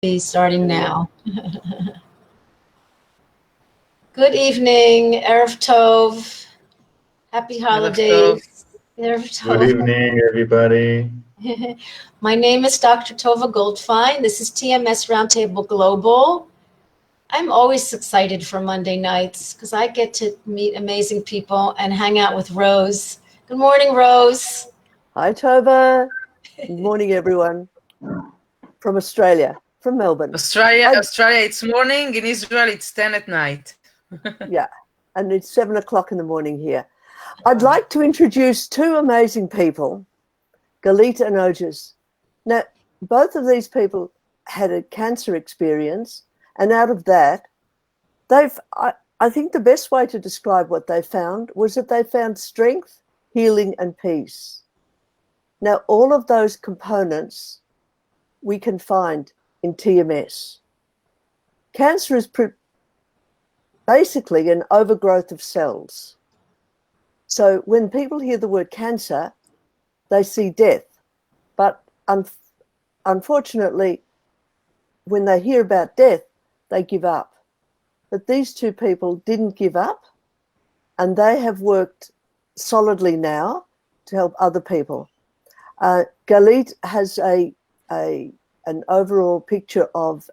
Be starting now. Good evening, Erev Tov. Happy holidays. Erev Good Tov. evening, everybody. My name is Dr. Tova Goldfein. This is TMS Roundtable Global. I'm always excited for Monday nights because I get to meet amazing people and hang out with Rose. Good morning, Rose. Hi, Tova. Good morning, everyone. From Australia, from Melbourne. Australia, it's morning. In Israel, it's 10 at night. Yeah, and it's 7 o'clock in the morning here. I'd like to introduce two amazing people, Galit and Ojas. Now, both of these people had a cancer experience, and out of that, I think the best way to describe what they found was that they found strength, healing, and peace. Now, all of those components we can find in TMS. Cancer is basically an overgrowth of cells. So when people hear the word cancer, they see death. But unfortunately, when they hear about death, they give up. But these two people didn't give up, and they have worked solidly now to help other people. Galit has an overall picture of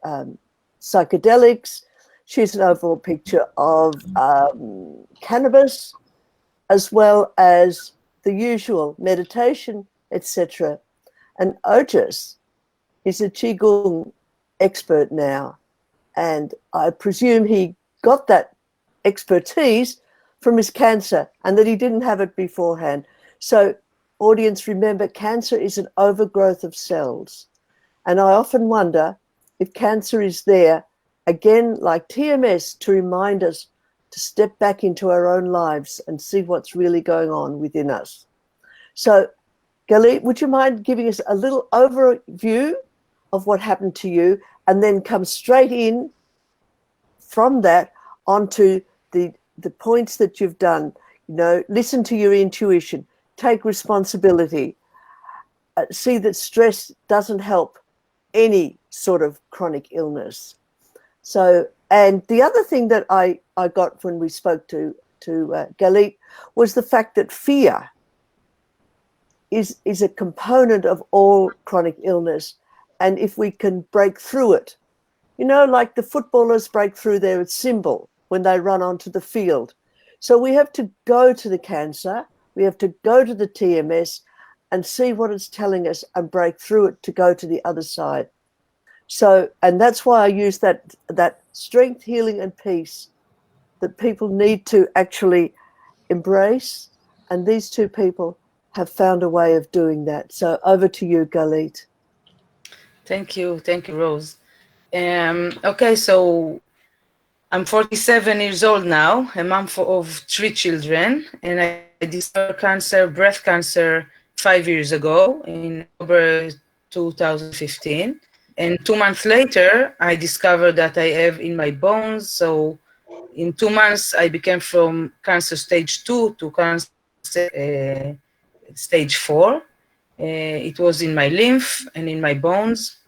psychedelics. She's an overall picture of cannabis, as well as the usual meditation, etc. And Ojas is a Qigong expert now, and I presume he got that expertise from his cancer and that he didn't have it beforehand. So, audience, remember, cancer is an overgrowth of cells. And I often wonder if cancer is there, again, like TMS, to remind us to step back into our own lives and see what's really going on within us. So, Galit, would you mind giving us a little overview of what happened to you, and then come straight in from that onto the points that you've done? You know, listen to your intuition, take responsibility, see that stress doesn't help any sort of chronic illness. So, and the other thing that I got when we spoke to Galit was the fact that fear is a component of all chronic illness. And if we can break through it, you know, like the footballers break through their symbol when they run onto the field. So we have to go to the cancer, we have to go to the TMS and see what it's telling us and break through it to go to the other side. So, and that's why I use that strength, healing, and peace that people need to actually embrace. And these two people have found a way of doing that. So over to you, Galit. Thank you, Rose. Okay, so I'm 47 years old now, a mom of 3 children, and I discovered breast cancer 5 years ago in October 2015. And 2 months later, I discovered that I have in my bones. So in 2 months, I became from cancer stage 2 to cancer stage 4. It was in my lymph and in my bones.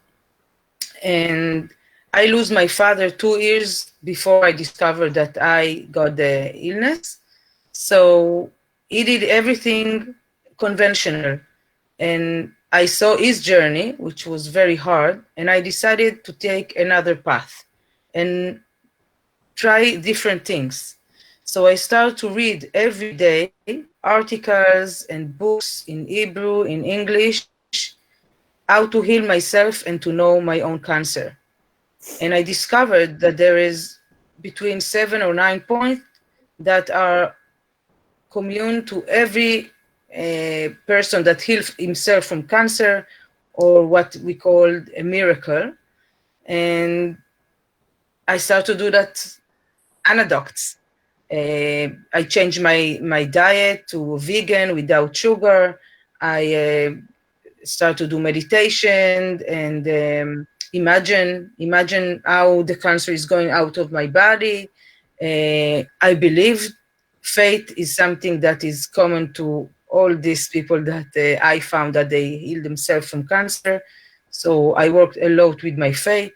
And I lose my father 2 years before I discovered that I got the illness. So he did everything conventional. And I saw his journey, which was very hard, and I decided to take another path and try different things. So I started to read every day articles and books in Hebrew, in English, how to heal myself and to know my own cancer. And I discovered that there is between 7 or 9 points that are commune to every person that heals himself from cancer, or what we call a miracle. And I started to do that anecdotes. I changed my diet to vegan without sugar. I start to do meditation and imagine how the cancer is going out of my body. I believe faith is something that is common to all these people that I found that they heal themselves from cancer. So I worked a lot with my faith.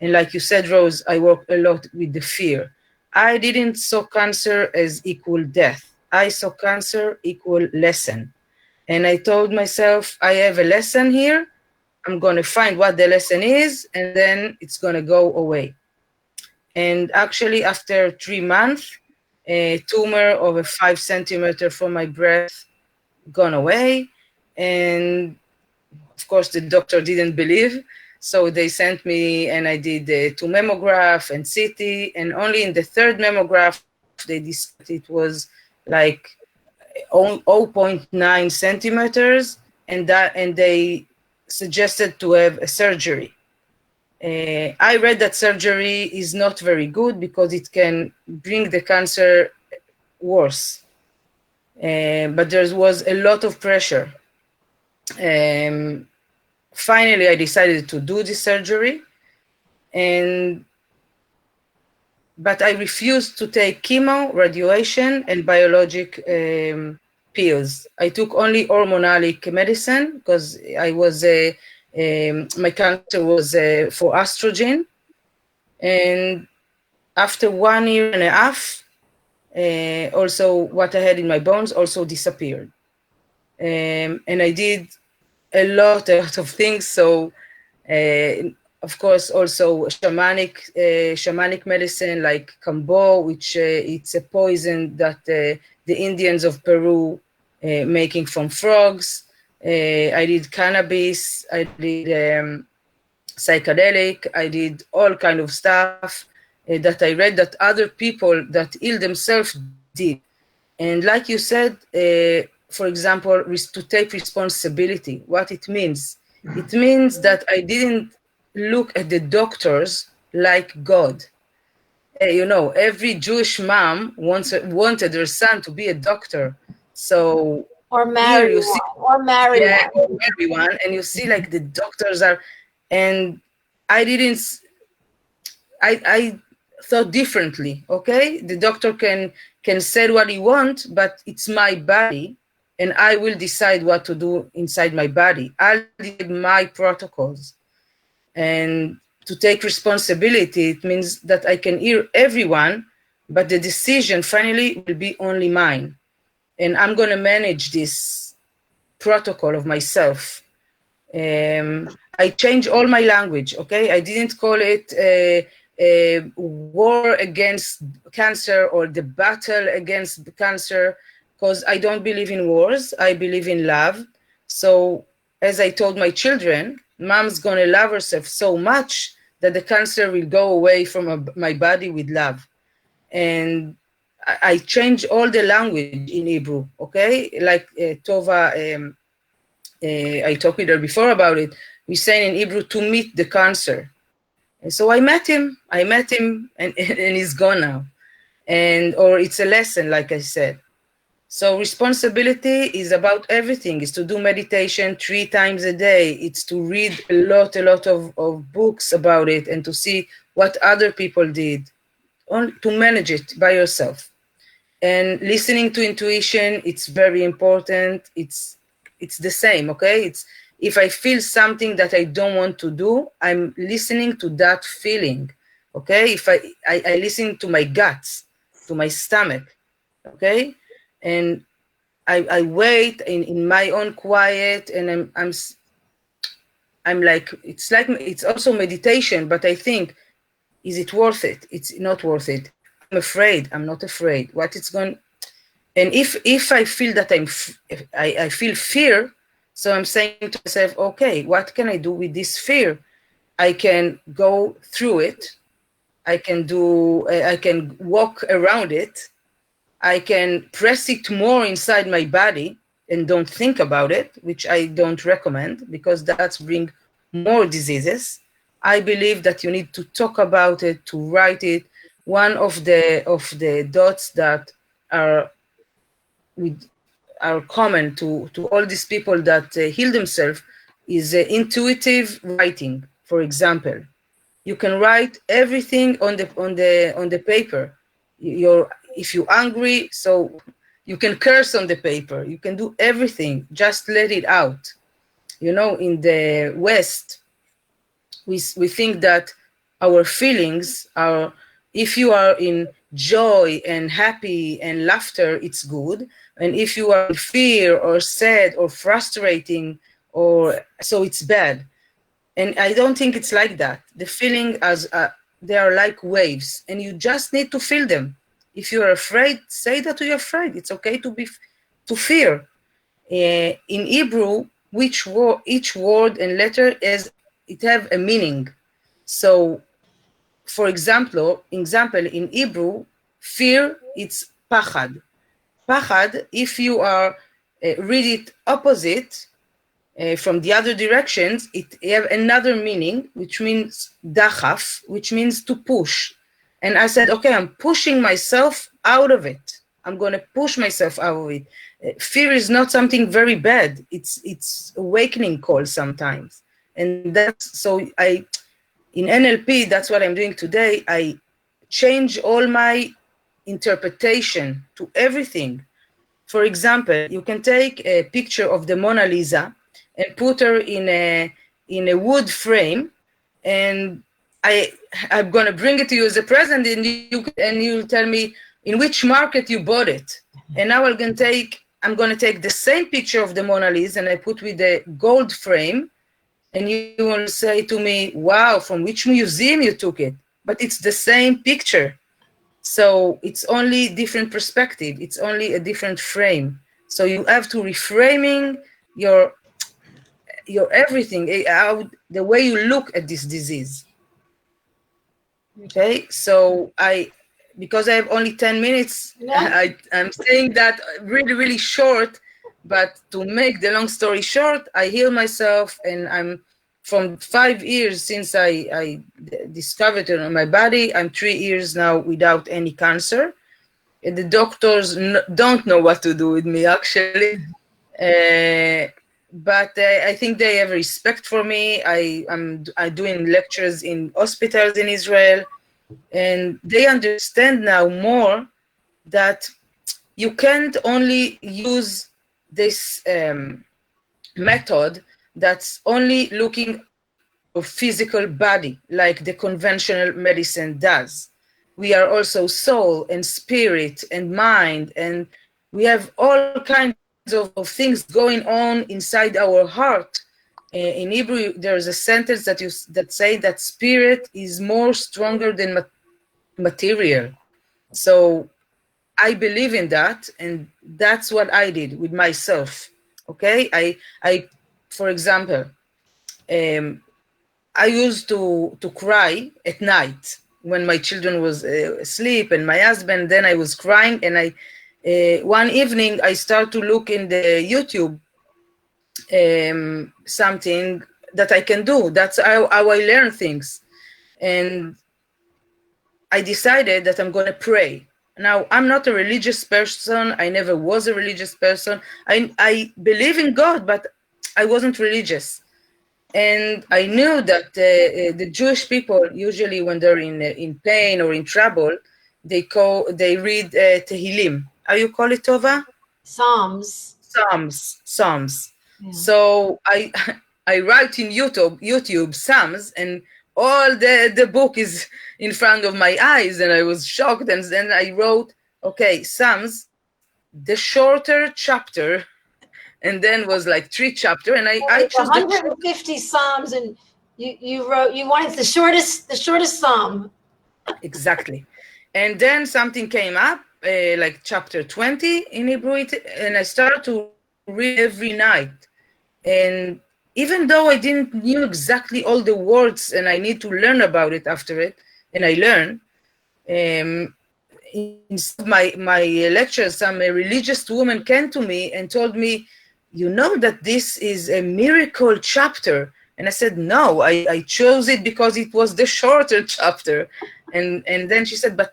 And like you said, Rose, I work a lot with the fear. I didn't saw cancer as equal death. I saw cancer equal lesson. And I told myself, I have a lesson here. I'm going to find what the lesson is, and then it's going to go away. And actually, after 3 months, a tumor of 5 centimeters from my breast gone away. And of course, the doctor didn't believe. So they sent me, and I did 2 mammograph and CT. And only in the 3rd mammograph, they decided it was like 0.9 centimeters, and they suggested to have a surgery. I read that surgery is not very good because it can bring the cancer worse. But there was a lot of pressure. Finally, I decided to do the surgery, but I refused to take chemo, radiation, and biologic pills. I took only hormonalic medicine because I was my cancer was for estrogen, and after 1.5 years, also what I had in my bones also disappeared, and I did a lot of things. So, of course, also shamanic medicine like kambo, which it's a poison that the Indians of Peru making from frogs. I did cannabis. I did psychedelic. I did all kind of stuff that I read that other people that heal themselves did. And like you said, for example, to take responsibility, what it means. It means that I didn't look at the doctors like God. You know, every Jewish mom wanted her son to be a doctor. So or marry you see, one, or marry yeah, one. or everyone, and you see like the doctors are, and I didn't. I thought differently. Okay, the doctor can say what he wants, but it's my body, and I will decide what to do inside my body. I'll decide my protocols, and to take responsibility, it means that I can hear everyone, but the decision finally will be only mine, and I'm going to manage this protocol of myself. I changed all my language. Okay, I didn't call it a war against cancer or the battle against cancer, because I don't believe in wars. I believe in love. So as I told my children, mom's gonna love herself so much that the cancer will go away from my body with love. And I changed all the language in Hebrew. Okay, like Tova, I talked with her before about it. We say in Hebrew to meet the cancer. And so I met him, and he's gone now. Or it's a lesson, like I said. So responsibility is about everything. It's to do meditation 3 times a day. It's to read a lot of books about it and to see what other people did, to manage it by yourself. And listening to intuition, it's very important. It's the same, okay? It's if I feel something that I don't want to do, I'm listening to that feeling, okay? If I listen to my guts, to my stomach, okay? And I wait in my own quiet, and I'm like, it's also meditation, but I think, is it worth it? It's not worth it. I'm afraid. I'm not afraid. What it's going, and if I feel that I feel fear, so I'm saying to myself, okay, what can I do with this fear? I can go through it. I can walk around it. I can press it more inside my body and don't think about it, which I don't recommend because that's bring more diseases. I believe that you need to talk about it, to write it. One of the dots that are common to all these people that heal themselves is intuitive writing. For example, you can write everything on the paper. If you're angry, so you can curse on the paper. You can do everything. Just let it out. You know, in the West, we think that our feelings are, if you are in joy and happy and laughter, it's good. And if you are in fear or sad or frustrating, or so it's bad. And I don't think it's like that. The feeling as they are like waves, and you just need to feel them. If you are afraid, say that you're afraid. It's okay to fear. In Hebrew, each word and letter it have a meaning. So, for example, in Hebrew, fear it's pachad. Pachad, if you are read it opposite from the other directions, it have another meaning, which means dachaf, which means to push. And I said, okay, I'm pushing myself out of it. I'm going to push myself out of it. Fear is not something very bad. It's awakening call sometimes. And that's, so in NLP, that's what I'm doing today. I change all my interpretation to everything. For example, you can take a picture of the Mona Lisa and put her in a wood frame, and I'm gonna bring it to you as a present, and you'll tell me in which market you bought it. And now I'm gonna take the same picture of the Mona Lisa and I put with the gold frame, and you will say to me, wow, from which museum you took it? But it's the same picture. So it's only different perspective. It's only a different frame. So you have to reframing your everything, the way you look at this disease. Okay, so because I have only 10 minutes, yeah. I'm saying that really, really short, but to make the long story short, I heal myself, and I'm from 5 years since I discovered it on my body. I'm 3 years now without any cancer. And the doctors don't know what to do with me, actually. But I think they have respect for me. I'm doing lectures in hospitals in Israel, and they understand now more that you can't only use this method that's only looking at physical body like the conventional medicine does. We are also soul and spirit and mind, and we have all kinds of things going on inside our heart. In Hebrew, there is a sentence that say that spirit is more stronger than material. So I believe in that, and that's what I did with myself. Okay, I for example, I used to cry at night when my children was asleep and my husband. Then I was crying, and one evening I started to look in the YouTube something that I can do. That's how I learn things, and I decided that I'm going to pray. Now, I'm not a religious person. I never was a religious person. I believe in God, but I wasn't religious. And I knew that the Jewish people, usually when they're in pain or in trouble, they read Tehillim. How you call it, Tova? Psalms. Yeah. So I write in YouTube Psalms, and all the book is in front of my eyes, and I was shocked. And then I wrote, okay, Psalms, the shorter chapter, and then was like 3 chapters, and I chose 150 Psalms, and you wanted the shortest Psalm. Exactly. And then something came up, like chapter 20 in Hebrew, and I started to read every night. And even though I didn't knew exactly all the words, and I need to learn about it after it, and I learned, in my lectures, some religious woman came to me and told me, you know that this is a miracle chapter. And I said, no, I chose it because it was the shorter chapter. And then she said, but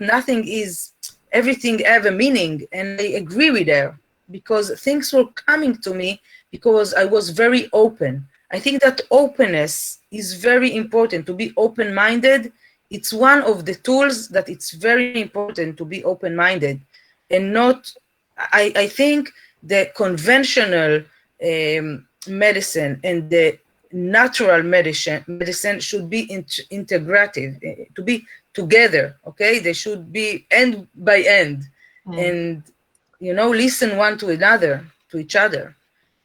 everything have a meaning. And I agree with her, because things were coming to me because I was very open. I think that openness is very important, to be open-minded. It's one of the tools that it's very important to be open-minded, and not, I think the conventional medicine and the natural medicine should be integrative. to be together, okay? They should be end by end, and listen one to another, to each other.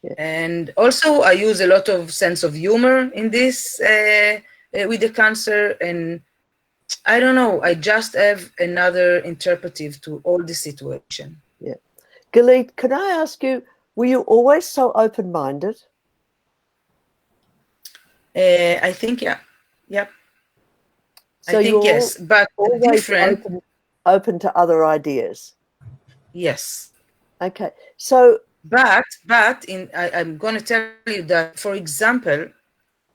Yeah. And also, I use a lot of sense of humor in this with the cancer, and I don't know, I just have another interpretive to all the situation. Yeah. Galit, can I ask you, were you always so open-minded? I think, yeah. So I think yes, but always different. Open to other ideas. Yes. Okay. So, but I'm going to tell you that, for example,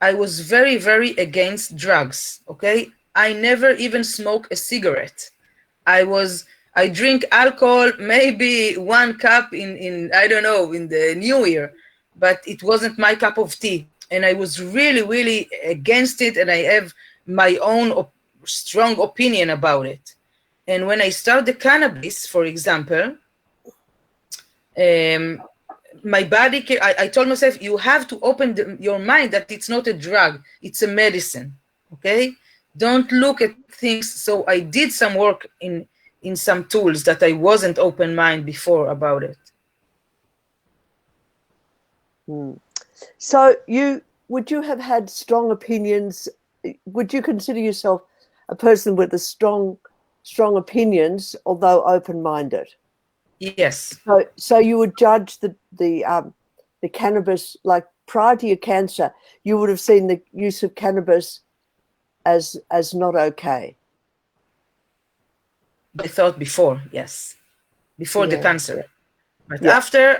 I was very, very against drugs. Okay, I never even smoke a cigarette. I drink alcohol, maybe 1 cup in I don't know, in the New Year, but it wasn't my cup of tea. And I was really, really against it, and I have my own strong opinion about it. And when I started the cannabis, for example, my body, I told myself, you have to open your mind that it's not a drug, it's a medicine, okay? Don't look at things. So I did some work in some tools that I wasn't open-minded before about it. So would you have had strong opinions? Would you consider yourself a person with a strong opinions, although open-minded? Yes. So you would judge the cannabis, like prior to your cancer, you would have seen the use of cannabis as not okay. I thought before, yes, before the cancer. Yeah. But after,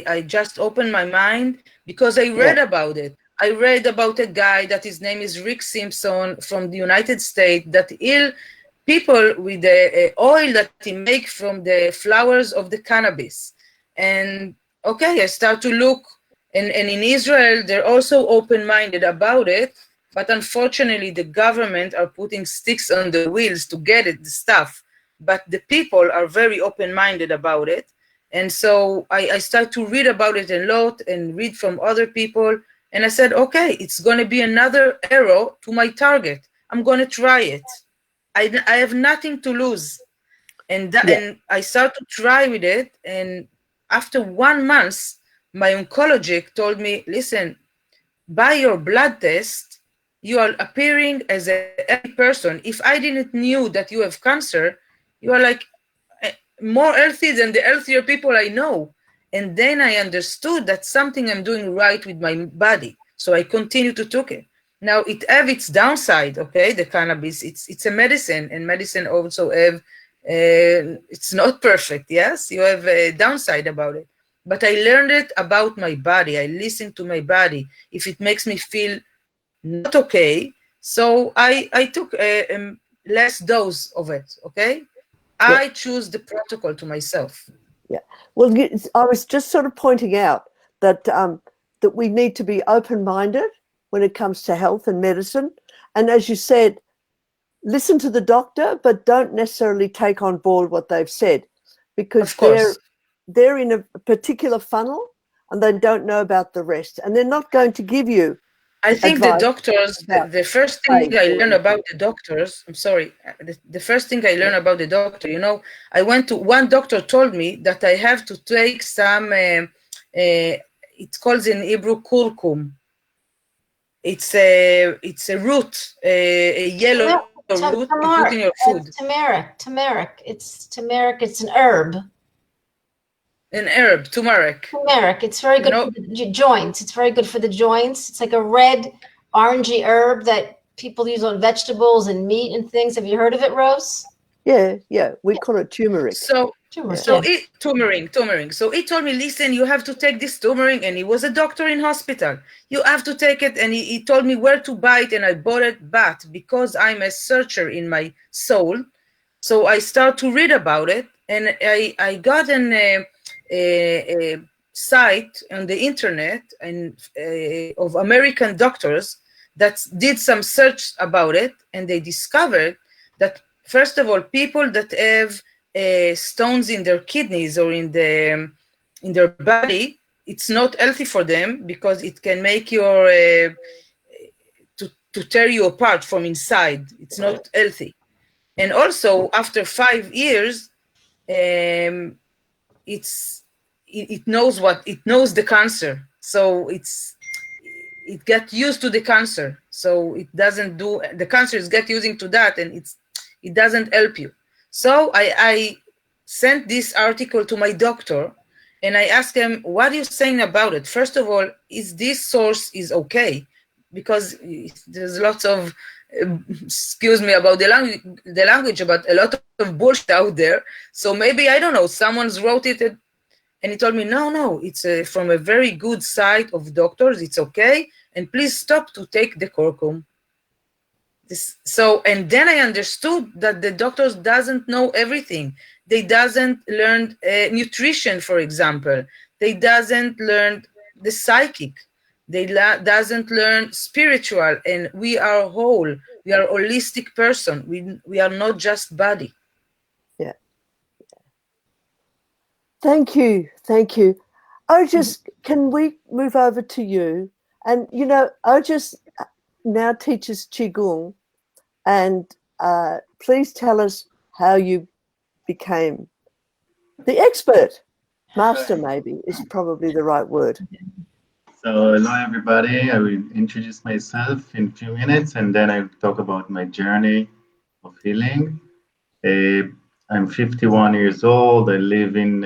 I just opened my mind because I read about it. I read about a guy that his name is Rick Simpson from the United States that heal people with the oil that he make from the flowers of the cannabis. And okay, I start to look, and in Israel, they're also open-minded about it, but unfortunately, the government are putting sticks on the wheels to get it, the stuff. But the people are very open-minded about it. And so I started to read about it a lot and read from other people. And I said, okay, it's going to be another arrow to my target. I'm going to try it. I have nothing to lose. And I started to try with it. And after 1 month, my oncologist told me, listen, by your blood test, you are appearing as a healthy person. If I didn't knew that you have cancer, you are like more healthy than the healthier people I know. And then I understood that something I'm doing right with my body. So I continue to take it. Now it have its downside, okay? The cannabis, it's a medicine, and medicine also have, it's not perfect, yes? You have a downside about it. But I learned it about my body. I listened to my body. If it makes me feel not okay, so I took a less dose of it, okay? I choose the protocol to myself. Yeah. Well, I was just sort of pointing out that that we need to be open-minded when it comes to health and medicine. And as you said, listen to the doctor, but don't necessarily take on board what they've said, because they're in a particular funnel and they don't know about the rest. And they're not going to give you I think the doctors, the first thing I learned about the doctors, I'm sorry, the first thing I learned about the doctor, I went to, one doctor told me that I have to take some, it's called in Hebrew kurkum. It's a root, a yellow root you put in your food. Turmeric. It's turmeric. It's an herb. An herb, turmeric. Turmeric. It's very good for the joints. It's very good for the joints. It's like a red, orangey herb that people use on vegetables and meat and things. Have you heard of it, Rose? Yeah. We call it turmeric. Turmeric. So he told me, listen, you have to take this turmeric, and he was a doctor in hospital. You have to take it, and he told me where to buy it, and I bought it. But because I'm a searcher in my soul, so I start to read about it, and I got a site on the internet and of American doctors that did some search about it, and they discovered that, first of all, people that have stones in their kidneys or in their body, it's not healthy for them because it can make your to tear you apart from inside. It's not healthy. And also, after 5 years, it knows the cancer, so it get used to the cancer, so it doesn't do the cancer is get using to that, and it doesn't help you. So I sent this article to my doctor, and I asked him, what are you saying about it? First of all, is this source is okay? Because there's lots of excuse me about the language, but a lot of bullshit out there. So maybe, I don't know, someone's wrote it, and he told me, no, it's from a very good site of doctors. It's okay, and please stop to take the curcum. And then I understood that the doctors doesn't know everything. They doesn't learn nutrition, for example. They doesn't learn the psychic. They doesn't learn spiritual, and we are whole. We are holistic person. We are not just body. Yeah. Thank you. Ojas, can we move over to you? And Ojas now teaches Qigong, and please tell us how you became the expert. Master, maybe, is probably the right word. So hello everybody, I will introduce myself in a few minutes, and then I'll talk about my journey of healing. I'm 51 years old. I live in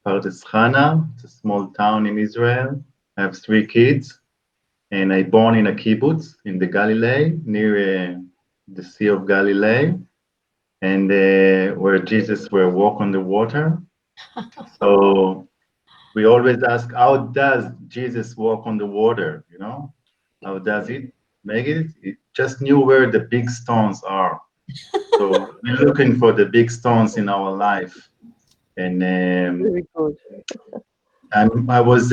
Pardes Chana. It's a small town in Israel. I have 3 kids, and I born in a kibbutz in the Galilee, near the Sea of Galilee, and where Jesus will walk on the water. So we always ask, how does Jesus walk on the water? How does it make it? It just knew where the big stones are. So we're looking for the big stones in our life. And Very good. I was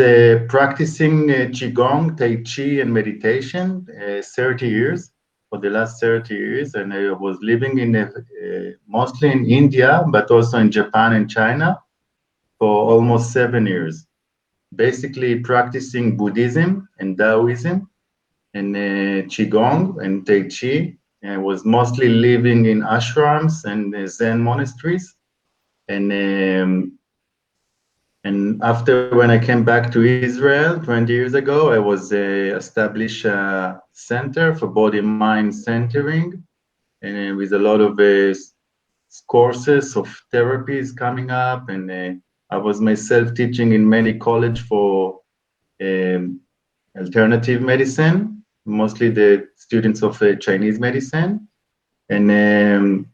practicing Qigong, Tai Chi, and meditation 30 years, for the last 30 years. And I was living mostly in India, but also in Japan and China for almost 7 years. Basically practicing Buddhism and Taoism and Qigong and Tai Chi. I was mostly living in ashrams and Zen monasteries. And after, when I came back to Israel 20 years ago, I was established a center for body-mind centering, and with a lot of courses of therapies coming up. And I was myself teaching in many colleges for alternative medicine, mostly the students of Chinese medicine, and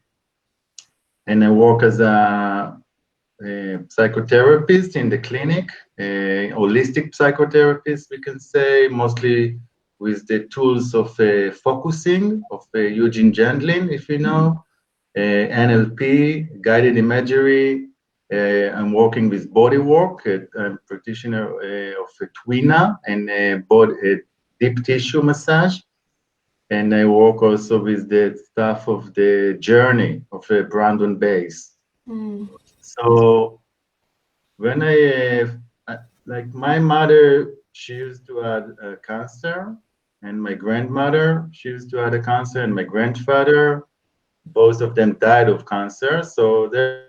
I work as a psychotherapist in the clinic, holistic psychotherapist, we can say, mostly with the tools of focusing, of Eugene Gendlin, if you know, NLP, guided imagery. I'm working with body work. I'm a practitioner of Twina and deep tissue massage. And I work also with the stuff of the journey of Brandon Base. So when like my mother, she used to have cancer, and my grandmother, she used to have a cancer, and my grandfather, both of them died of cancer. So they're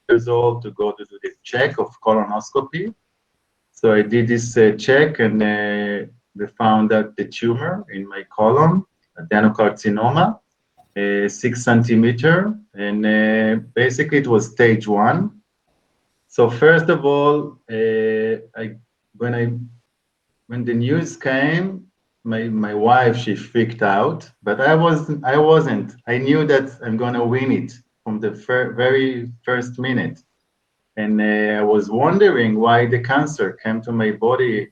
years old to go to do this check of colonoscopy. So I did this check, and they found that the tumor in my colon, adenocarcinoma, 6 centimeter, and basically it was stage 1. So first of all, when the news came, my wife, she freaked out, but I wasn't. I knew that I'm gonna win it from the very first minute. And I was wondering why the cancer came to my body,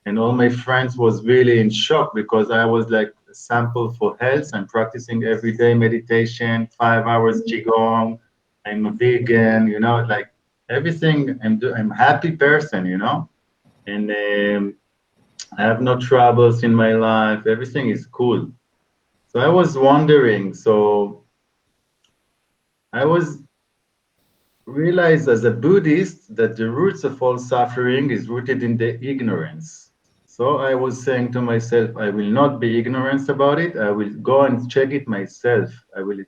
and all my friends was really in shock, because I was like a sample for health. I'm practicing everyday meditation, 5 hours Qigong. I'm a vegan, like everything. I'm a happy person, and I have no troubles in my life. Everything is cool. So I was wondering, so I was realized as a Buddhist that the roots of all suffering is rooted in the ignorance. So I was saying to myself, I will not be ignorant about it. I will go and check it myself. I will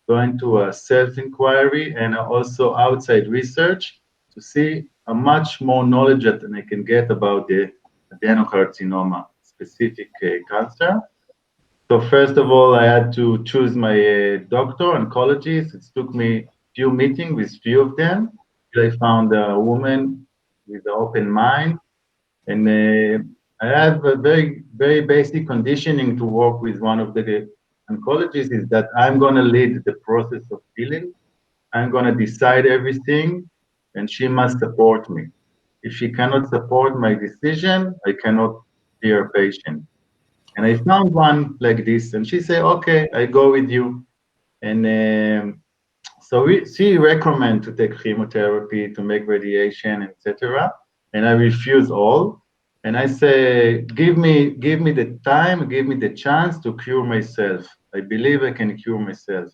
go into a self-inquiry and also outside research to see how much more knowledge that I can get about the adenocarcinoma specific cancer. So first of all, I had to choose my doctor, oncologist. It took me few meetings with few of them. I found a woman with an open mind, and I have a very, very basic conditioning to work with one of the oncologists is that I'm going to lead the process of healing. I'm going to decide everything, and she must support me. If she cannot support my decision, I cannot be her patient. And I found one like this, and she said, okay, I go with you. And she recommend to take chemotherapy, to make radiation, etc. And I refuse all. And I say, give me the time, give me the chance to cure myself. I believe I can cure myself.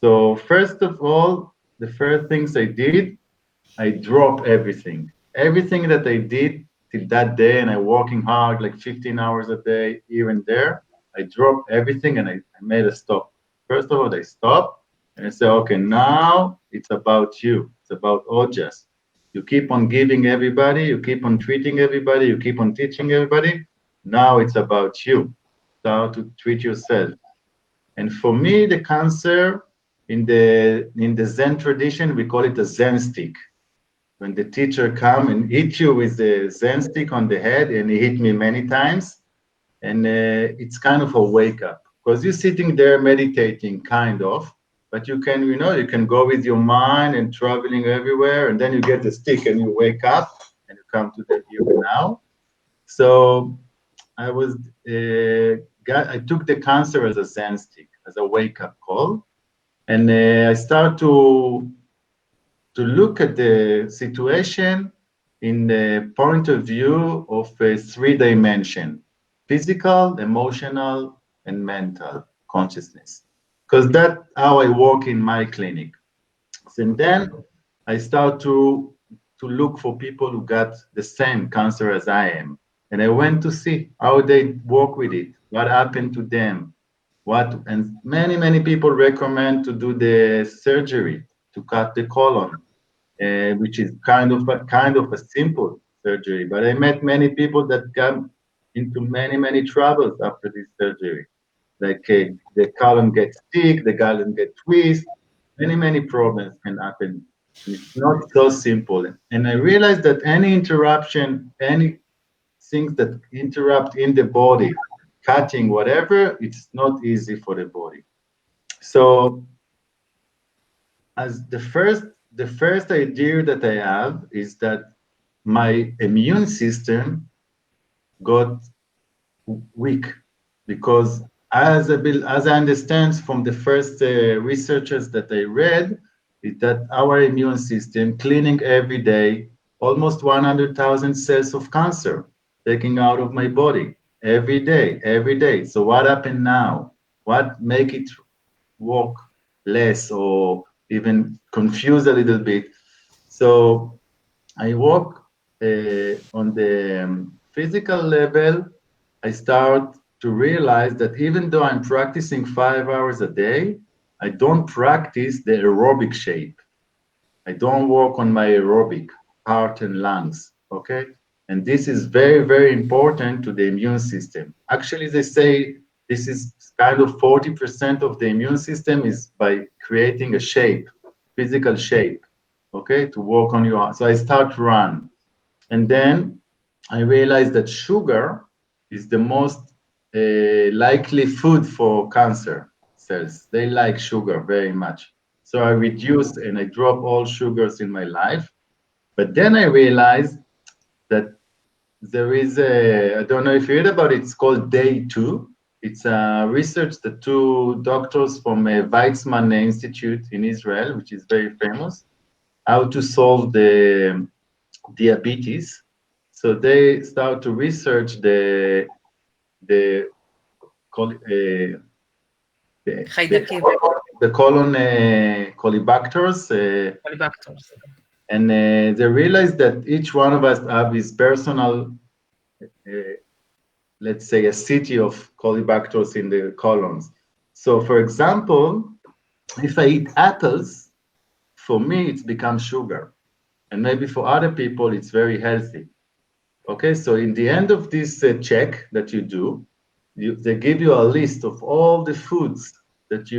So first of all, the first things I did, I dropped everything. Everything that I did till that day, and I working hard, like 15 hours a day, here and there, I dropped everything and I made a stop. First of all, I stopped and I said, okay, now it's about you. It's about Ojas. You keep on giving everybody, you keep on treating everybody, you keep on teaching everybody. Now it's about you. Start to treat yourself. And for me, the cancer in the Zen tradition, we call it a Zen stick. When the teacher come and hit you with the Zen stick on the head, and he hit me many times, and it's kind of a wake up because you're sitting there meditating, kind of, but you can, you can go with your mind and traveling everywhere, and then you get the stick and you wake up and you come to the here and now. So I took the cancer as a Zen stick, as a wake up call, and I start to look at the situation in the point of view of a 3 dimension: physical, emotional, and mental consciousness. Because that's how I work in my clinic. And then I start to look for people who got the same cancer as I am. And I went to see how they work with it, what happened to them, and many people recommend to do the surgery to cut the colon. Which is kind of a simple surgery, but I met many people that got into many troubles after this surgery. Like the colon gets thick, the colon gets twist, many problems can happen. And it's not so simple. And I realized that any interruption, any things that interrupt in the body, cutting, whatever, it's not easy for the body. So as the first idea that I have is that my immune system got weak because as I understand from the first researchers that I read, is that our immune system cleaning every day almost 100,000 cells of cancer, taking out of my body every day. So what happened now? What make it work less or even confused a little bit? So I work on the physical level. I start to realize that even though I'm practicing 5 hours a day, I don't practice the aerobic shape. I don't work on my aerobic heart and lungs, okay? And this is very important to the immune system. Actually, they say this is kind of 40% of the immune system is by creating a shape, physical shape, okay, to work on your. So I start to run. And then I realized that sugar is the most likely food for cancer cells. They like sugar very much. So I reduce and I drop all sugars in my life. But then I realized that there is I don't know if you heard about it, it's called Day 2. It's a research that 2 doctors from Weizmann Institute in Israel, which is very famous, how to solve the diabetes. So they start to research the colon Colibactors, and they realized that each one of us have his personal let's say, a city of colibactors in the colons. So, for example, if I eat apples, for me, it's become sugar. And maybe for other people, it's very healthy. Okay, so in the end of this check that you do, they give you a list of all the foods that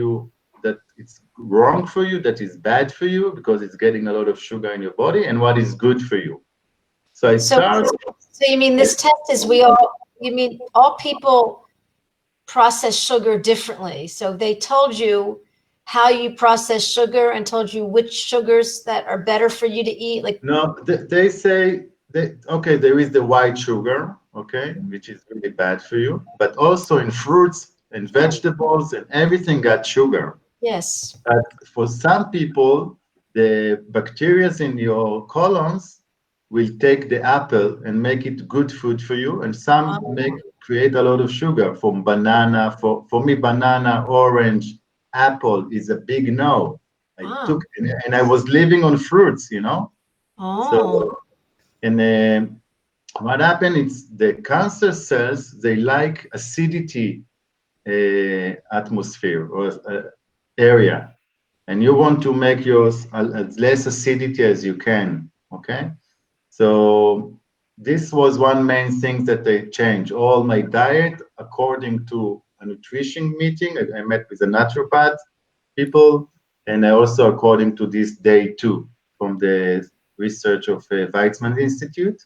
it's wrong for you, that is bad for you, because it's getting a lot of sugar in your body, and what is good for you. So I start. So you mean this test is you mean all people process sugar differently. So they told you how you process sugar and told you which sugars that are better for you to eat? Like, no, they say, okay, there is the white sugar, okay, which is really bad for you, but also in fruits and vegetables and everything got sugar. Yes. But for some people, the bacteria in your colons will take the apple and make it good food for you, and some create a lot of sugar from banana. For me, banana, orange, apple is a big no. I took, and I was living on fruits, you know. So, and what happened is the cancer cells, they like acidity atmosphere or area, and you want to make yours as less acidity as you can, okay? So this was one main thing that they changed. All my diet, according to a nutrition meeting, I met with a naturopath people, and I also according to this day 2 from the research of Weizmann Institute.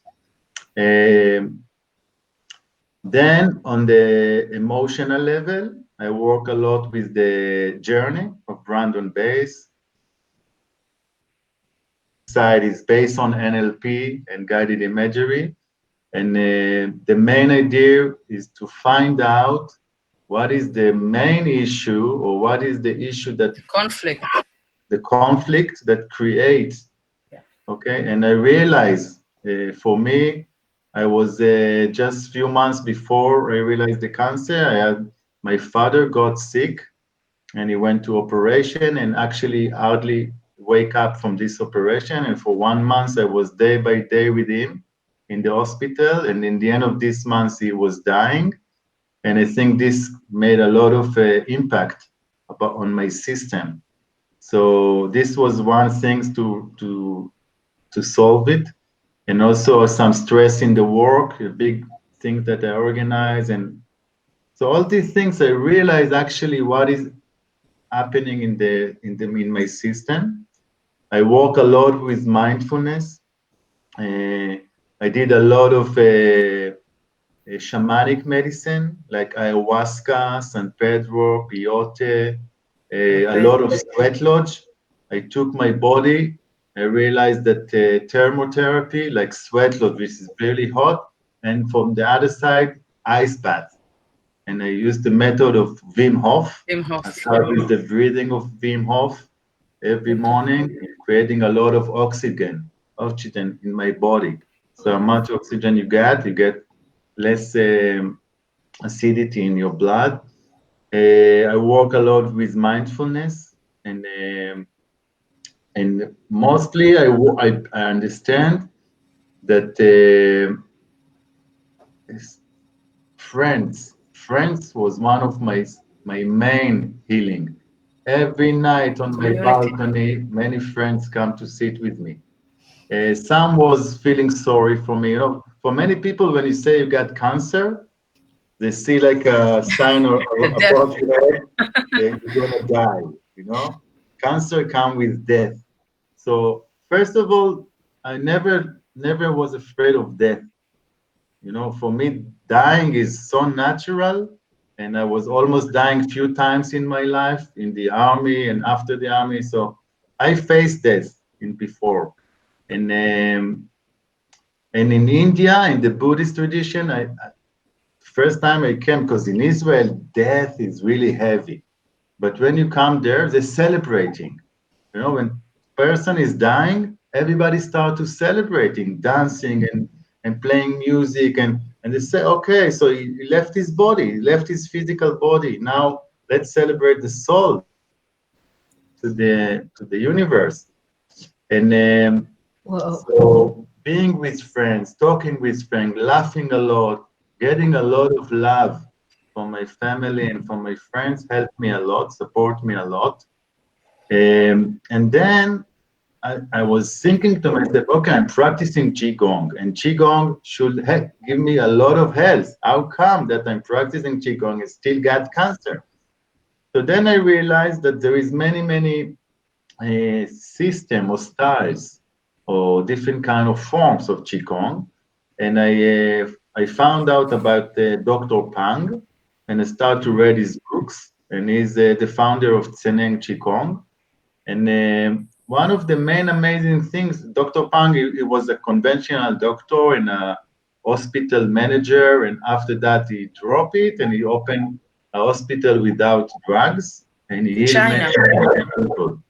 Then on the emotional level, I work a lot with the journey of Brandon Bass. Side is based on NLP and guided imagery. And the main idea is to find out what is the main issue, or what is the issue that the conflict that creates. Okay, and I realized for me, I was just a few months before I realized the cancer. My father got sick, and he went to operation, and actually hardly wake up from this operation. And for 1 month, I was day by day with him in the hospital. And in the end of this month, he was dying. And I think this made a lot of impact on my system. So this was one thing to solve it. And also some stress in the work, a big thing that I organize. And so all these things, I realized actually what is happening in my system. I work a lot with mindfulness. I did a lot of shamanic medicine, like ayahuasca, San Pedro, peyote, a lot of sweat lodge. I took my body. I realized that thermotherapy, like sweat lodge, which is really hot, and from the other side, ice bath. And I used the method of Wim Hof. I start with the breathing of Wim Hof every morning, creating a lot of oxygen in my body. So how much oxygen you get less acidity in your blood. I work a lot with mindfulness, and mostly I understand that friends was one of my main healing. Every night on my balcony, many friends come to sit with me. Some was feeling sorry for me. You know, for many people, when you say you got cancer, they see like a sign or above your head that you're gonna die. You know, cancer comes with death. So first of all, I never was afraid of death. You know, for me, dying is so natural, and I was almost dying a few times in my life, in the army and after the army. So I faced death before. And in India, in the Buddhist tradition, first time I came, because in Israel, death is really heavy. But when you come there, they're celebrating. You know, when person is dying, everybody start to celebrating, dancing and playing music, and they say, okay, so he left his body, he left his physical body. Now let's celebrate the soul to the universe. And so being with friends, talking with friends, laughing a lot, getting a lot of love from my family and from my friends helped me a lot, support me a lot. And then I was thinking to myself, okay, I'm practicing Qigong, and Qigong should give me a lot of health. How come that I'm practicing Qigong and still got cancer? So then I realized that there is many system or styles or different kind of forms of Qigong. And I found out about Dr. Pang, and I started to read his books, and he's the founder of Zhineng Qigong. And one of the main amazing things, Dr. Pang, he was a conventional doctor and a hospital manager, and after that he dropped it and he opened a hospital without drugs, and he healed many people.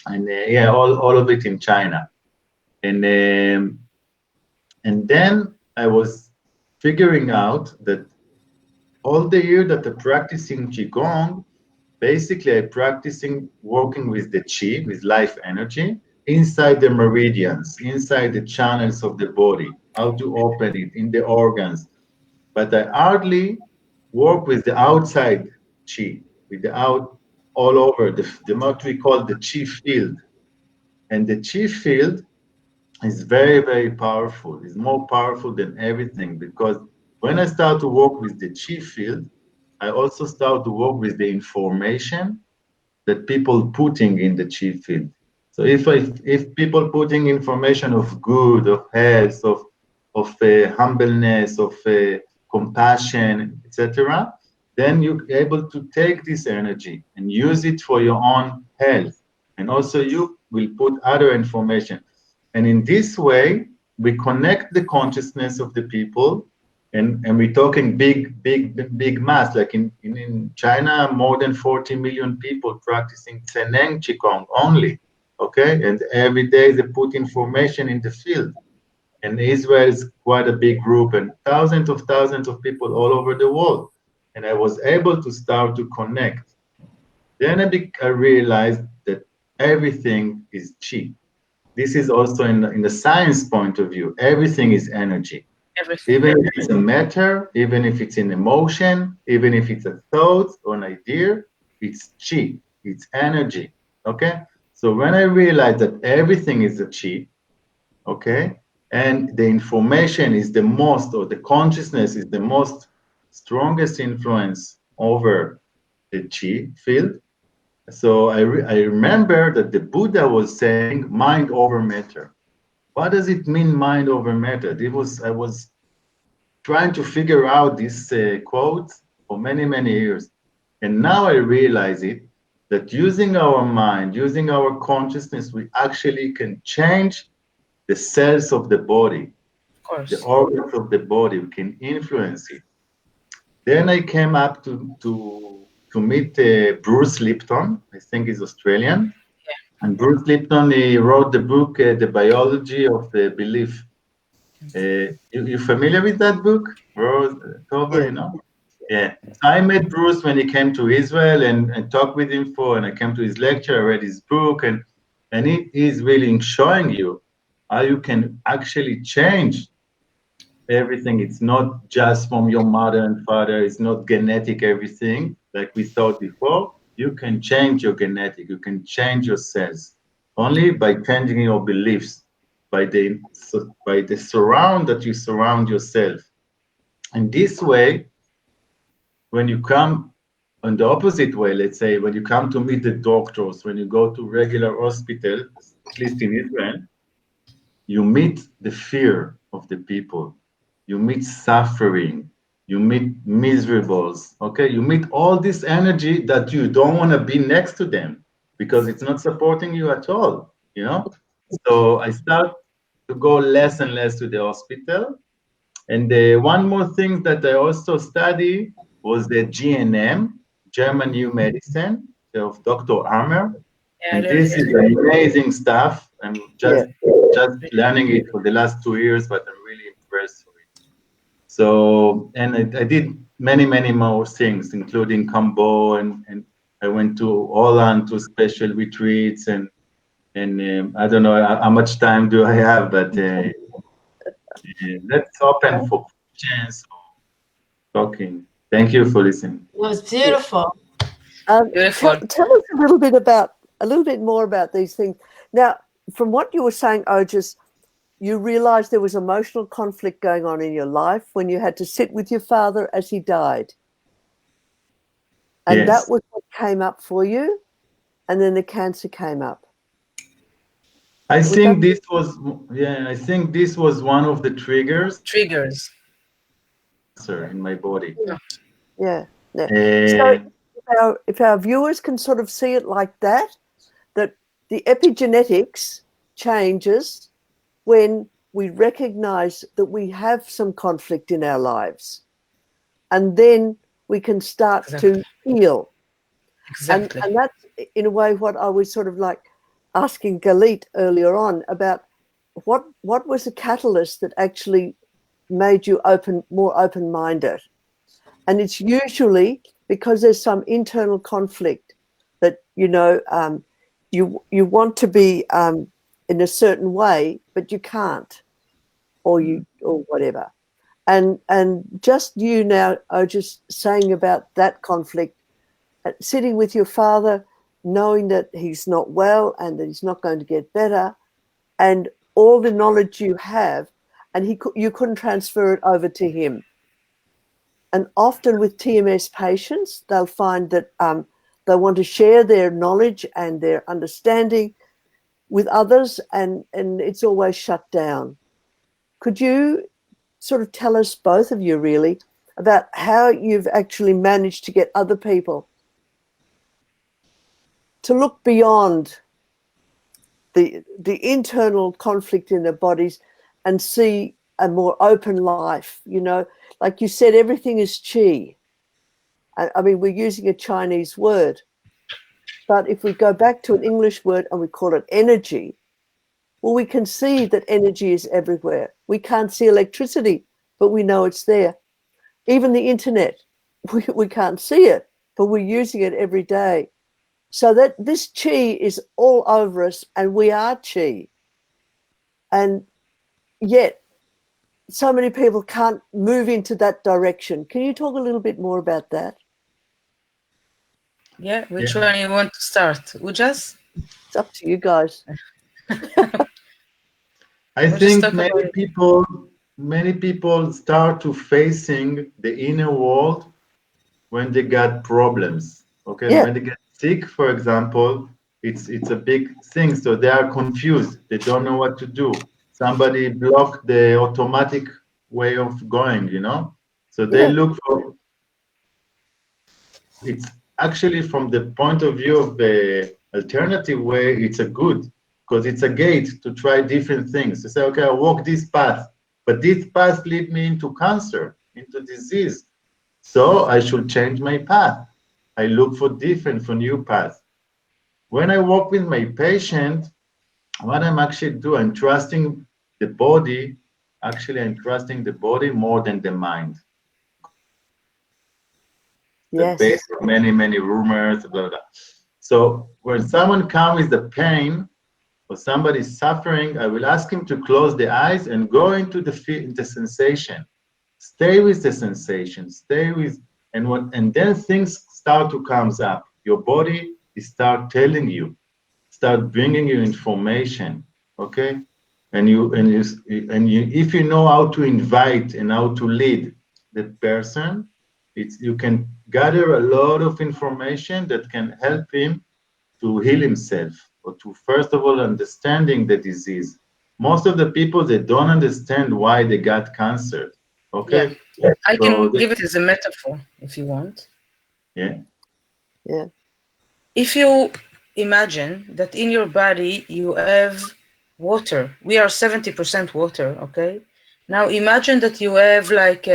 And yeah, all of it in China. And then I was figuring out that all the year that I'm practicing Qigong, basically I'm practicing working with the Qi, with life energy, inside the meridians, inside the channels of the body, how to open it in the organs. But I hardly work with the outside Qi, with the all over, the what we call the Qi field. And the Qi field is very powerful. It's more powerful than everything, because when I start to work with the Qi field, I also start to work with the information that people putting in the Qi field. So if people putting information of good, of health, of humbleness, of compassion, etc., then you're able to take this energy and use it for your own health. And also you will put other information. And in this way, we connect the consciousness of the people, and we're talking big mass. Like in China, more than 40 million people practicing Zhineng Qigong only, okay? And every day they put information in the field. And Israel is quite a big group, and thousands of people all over the world. And I was able to start to connect. Then I realized that everything is Qi. This is also in the science point of view. Everything is energy. Everything. Even if it's a matter, even if it's an emotion, even if it's a thought or an idea, it's Qi. It's energy. Okay? So when I realized that everything is a Qi, okay, and the information is the most, or the consciousness is the most strongest influence over the Qi field. So I remember that the Buddha was saying mind over matter. What does it mean, mind over matter? I was trying to figure out this quote for many years. And now I realize it, that using our mind, using our consciousness, we actually can change the cells of the body, Of course. the organs of the body. We can influence it. Then I came up to meet Bruce Lipton. I think he's Australian. Yeah. And Bruce Lipton, he wrote the book, The Biology of Belief. You familiar with that book, Tova, you know? Yeah. So I met Bruce when he came to Israel and talked with him and I came to his lecture, I read his book, and he's really showing you how you can actually change everything. It's not just from your mother and father. It's not genetic everything like we thought before. You can change your genetic. You can change your cells only by changing your beliefs, by the surround that you surround yourself. And this way, when you come on the opposite way, let's say, when you come to meet the doctors, when you go to regular hospital, at least in Israel, you meet the fear of the people. You meet suffering. You meet miserables, okay? You meet all this energy that you don't want to be next to them because it's not supporting you at all, you know? So I start to go less and less to the hospital. And one more thing that I also study was the GNM, German New Medicine, of Dr. Hammer. Yeah, And this is amazing stuff. I'm just learning it for the last 2 years, but I'm really impressed with it. So, and I did many more things, including Cambo, and I went to Holland to special retreats, and I don't know how much time do I have, but let's open for questions. talking. Thank you for listening. It was beautiful. Beautiful. Tell us a little bit more about these things. Now, from what you were saying, Ojas, you realized there was emotional conflict going on in your life when you had to sit with your father as he died. And Yes. that was what came up for you, and then the cancer came up. I think this was one of the triggers in my body. Yeah. So if our viewers can sort of see it like that the epigenetics changes when we recognize that we have some conflict in our lives, and then we can start to heal. Exactly. And that's in a way what I was sort of like asking Galit earlier on about what was the catalyst that actually made you more open-minded. And it's usually because there's some internal conflict that, you want to be in a certain way, but you can't, or whatever. And just you now are just saying about that conflict, sitting with your father, knowing that he's not well and that he's not going to get better, and all the knowledge you have, and you couldn't transfer it over to him. And often with TMS patients, they'll find that they want to share their knowledge and their understanding with others, and it's always shut down. Could you sort of tell us, both of you really, about how you've actually managed to get other people to look beyond the internal conflict in their bodies and see a more open life? Like you said, everything is qi. I mean, we're using a Chinese word, but if we go back to an English word and we call it energy, well, we can see that energy is everywhere. We can't see electricity, but we know it's there. Even the internet, we can't see it, but we're using it every day. So that this qi is all over us, and we are qi. And yet, so many people can't move into that direction. Can you talk a little bit more about that? Yeah, which one you want to start? Ojas? It's up to you guys. I think many people start to facing the inner world when they got problems. Okay, Yeah. when they get sick, for example, it's a big thing. So they are confused. They don't know what to do. Somebody blocked the automatic way of going, So they look for. It's actually from the point of view of the alternative way, it's a good, because it's a gate to try different things. To say, okay, I walk this path, but this path lead me into cancer, into disease. So I should change my path. I look for new paths. When I work with my patient, what I'm actually doing, I'm trusting the body. Actually, I'm trusting the body more than the mind. Yes. Based on many, many rumors, blah, blah, blah. So when someone comes with the pain or somebody is suffering, I will ask him to close the eyes and go into the sensation. Stay with the sensation. And then things start to come up. Your body start telling you, start bringing you information. Okay, and if you know how to invite and how to lead the person, you can gather a lot of information that can help him to heal himself, or to first of all understanding the disease. Most of the people, they don't understand why they got cancer. Okay, I can give it as a metaphor if you want. Yeah. If you imagine that in your body you have water, we are 70% water. Okay, now imagine that you have like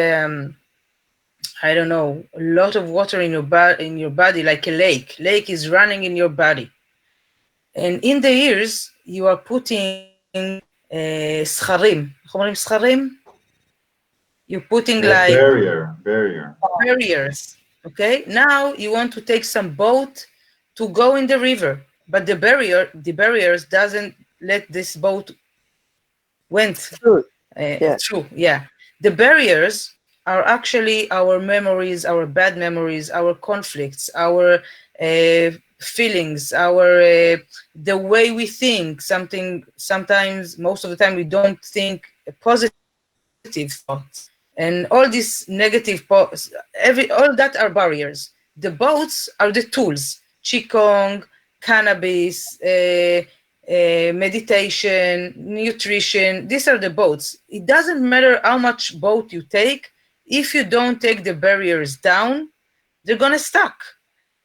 I don't know, a lot of water in your body, like a lake. Lake is running in your body, and in the ears you are putting scharim. You're putting like barriers. Okay, now you want to take some boat to go in the river, but the barriers doesn't let this boat went through. The barriers are actually our memories, our bad memories, our conflicts, our feelings, our the way we think. Sometimes, most of the time, we don't think positive thoughts, and all these negative all that are barriers. The boats are the tools: qigong, cannabis, meditation, nutrition. These are the boats. It doesn't matter how much boat you take. If you don't take the barriers down, they're gonna stuck.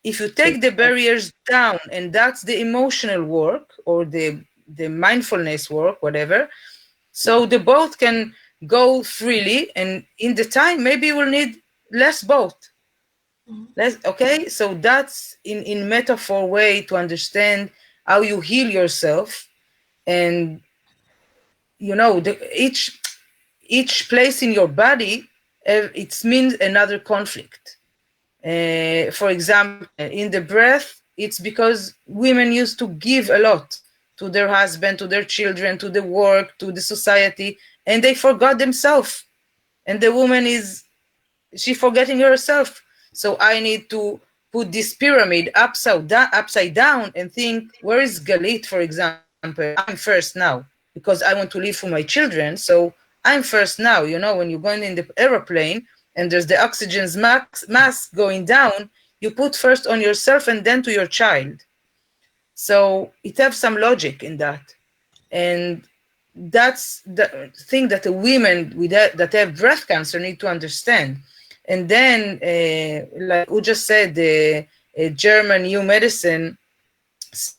If you take the barriers down, and that's the emotional work or the mindfulness work, whatever, so the boat can go freely, and in the time maybe you will need less boat. Okay, so that's in metaphor way to understand how you heal yourself. And you know, each place in your body, it means another conflict. For example, in the breath, it's because women used to give a lot to their husband, to their children, to the work, to the society, and they forgot themselves. And the woman she forgetting herself. So I need to put this pyramid upside down and think, where is Galit, for example? I'm first now because I want to live for my children. So I'm first now. You know, when you're going in the airplane and there's the oxygen mask going down, you put first on yourself and then to your child. So it has some logic in that. And that's the thing that the women that have breast cancer need to understand. And then, like Ojas said, the German new medicine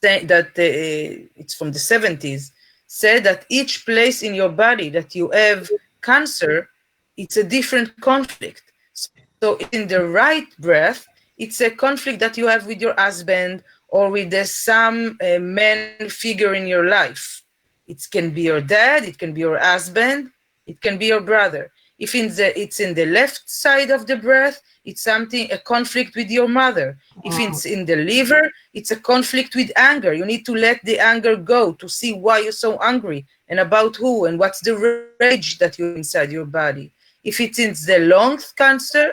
that it's from the 70s, said that each place in your body that you have cancer, it's a different conflict. So in the right breath, it's a conflict that you have with your husband or with some man figure in your life. It can be your dad, it can be your husband, it can be your brother. If it's in the left side of the breath, it's a conflict with your mother. If it's in the liver, it's a conflict with anger. You need to let the anger go to see why you're so angry and about who and what's the rage that you're inside your body. If it's in the lung cancer,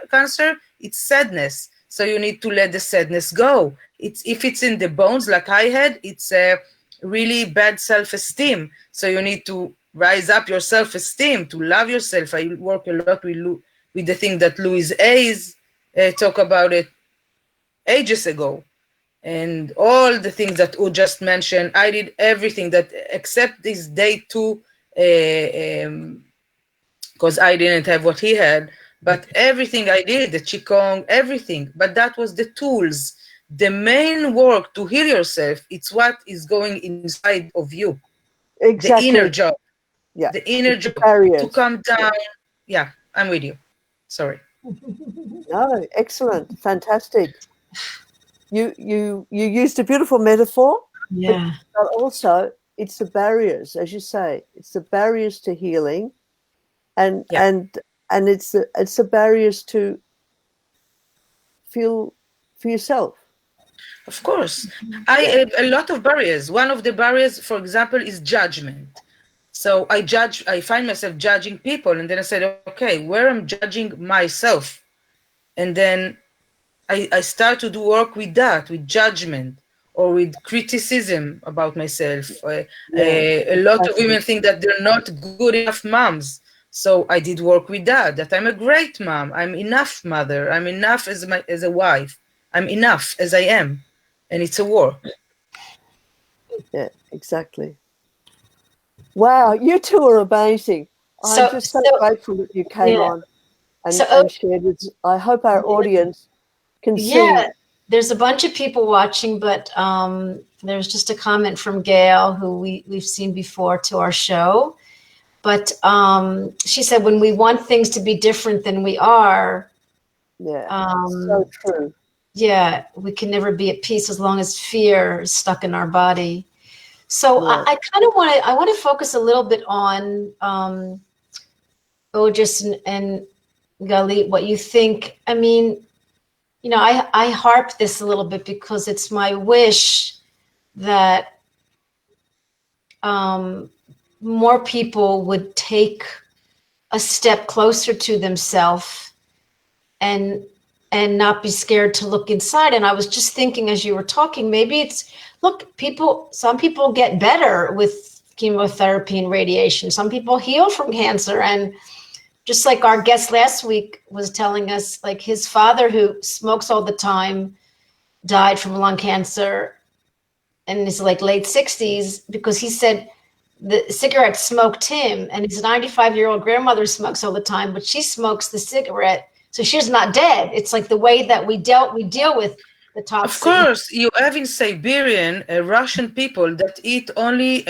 it's sadness. So you need to let the sadness go. If it's in the bones, like I had, it's a really bad self-esteem. So you need to rise up your self-esteem, to love yourself. I work a lot with the thing that Louise Hayes talked about it ages ago. And all the things that U just mentioned, I did everything that except this day 2, because I didn't have what he had, but everything I did, the Qigong, everything. But that was the tools. The main work to heal yourself, it's what is going inside of you. Exactly. The inner job. Yeah. The inner job to come down. Yeah, I'm with you. Sorry. No, excellent, fantastic. You used a beautiful metaphor. Yeah. But also it's the barriers, as you say. It's the barriers to healing, and it's the barriers to feel for yourself. Of course. I have a lot of barriers. One of the barriers, for example, is judgment. So I find myself judging people, and then I said, okay, where I'm judging myself? And then I start to do work with that, with judgment or with criticism about myself. A lot of women think that they're not good enough moms. So I did work with that I'm a great mom. I'm enough mother. I'm enough as a wife. I'm enough as I am. And it's a work. Yeah, exactly. Wow, you two are amazing. I'm just so grateful that you came on and shared with. I hope our audience can see. Yeah, there's a bunch of people watching, but there's just a comment from Gail, who we've seen before to our show. But she said, when we want things to be different than we are, so true. Yeah, we can never be at peace as long as fear is stuck in our body. So I kind of want to focus a little bit on Ojas and Galit, what you think. I mean, you know, I harp this a little bit because it's my wish that more people would take a step closer to themselves and not be scared to look inside. And I was just thinking as you were talking, maybe it's, look, some people get better with chemotherapy and radiation. Some people heal from cancer. And just like our guest last week was telling us, like his father, who smokes all the time, died from lung cancer in his like late 60s, because he said the cigarette smoked him, and his 95-year-old grandmother smokes all the time, but she smokes the cigarette. So she's not dead. It's like the way that we deal with the toxin. Of course, you have in Siberian Russian people that eat only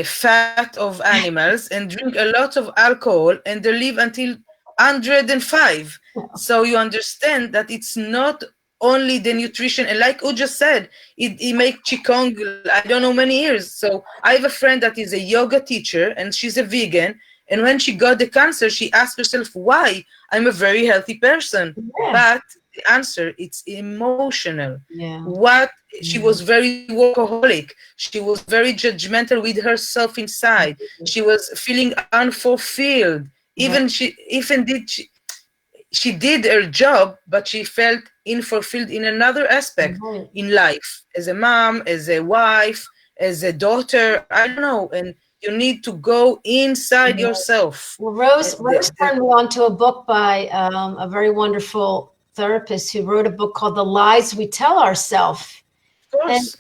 fat of animals and drink a lot of alcohol, and they live until 105. So you understand that it's not only the nutrition, and like Ojas said, he make Qigong, I don't know, many years. So I have a friend that is a yoga teacher, and she's a vegan, and when she got the cancer, she asked herself, why? I'm a very healthy person. Yeah. But the answer, it's emotional. Yeah. She was very workaholic. She was very judgmental with herself inside. She was feeling unfulfilled. She did her job, but she felt unfulfilled in another aspect in life, as a mom, as a wife, as a daughter, I don't know. And you need to go inside yourself. Well, Rose turned me on to a book by a very wonderful therapist who wrote a book called The Lies We Tell Ourselves. Of course,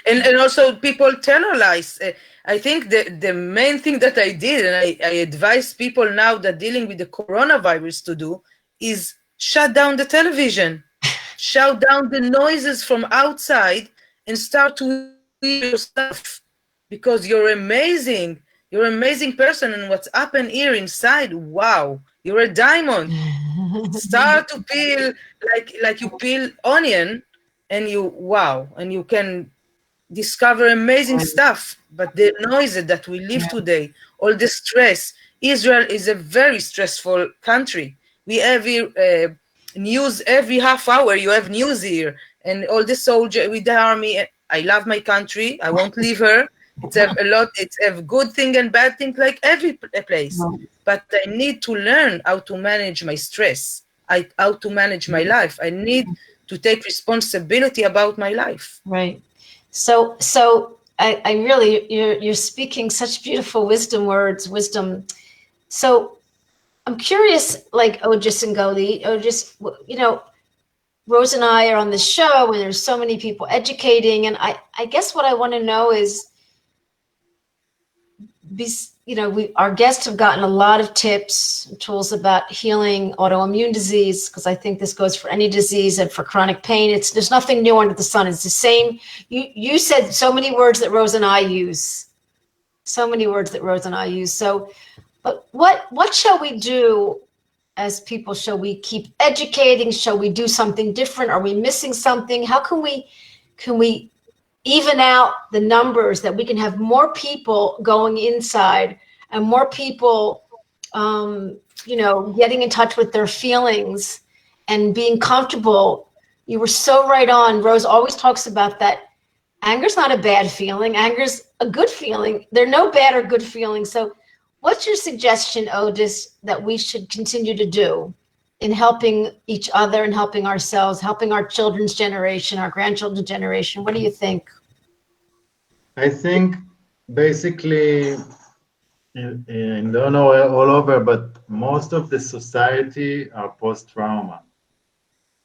and also people tell our lies. I think the main thing that I did, and I advise people now that dealing with the coronavirus to do, is shut down the television, shut down the noises from outside, and start to hear yourself, because you're amazing. You're an amazing person, and what's up and here inside, wow, you're a diamond. Start to peel like you peel onion, and you can discover amazing stuff. But the noises that we live today, all the stress. Israel is a very stressful country. We have news every half hour. You have news here, and all the soldiers with the army. I love my country. I won't leave her. It's a good thing and bad thing, like every place. But I need to learn how to manage my stress, how to manage my life. I need to take responsibility about my life. Right. So I really, you're speaking such beautiful wisdom. So I'm curious, like Ojas and Galit, Rose and I are on the show, and there's so many people educating, and I guess what I want to know is, our guests have gotten a lot of tips and tools about healing autoimmune disease, because I think this goes for any disease, and for chronic pain. There's nothing new under the sun. It's the same. You said so many words that Rose and I use. So, but what shall we do as people? Shall we keep educating? Shall we do something different? Are we missing something? How can we even out the numbers, that we can have more people going inside and more people, getting in touch with their feelings and being comfortable? You were so right on. Rose always talks about that. Anger's not a bad feeling. Anger's a good feeling. There are no bad or good feelings. So what's your suggestion, Ojas, that we should continue to do in helping each other and helping ourselves, helping our children's generation, our grandchildren's generation? What do you think? I think basically, I don't know all over, but most of the society are post-trauma.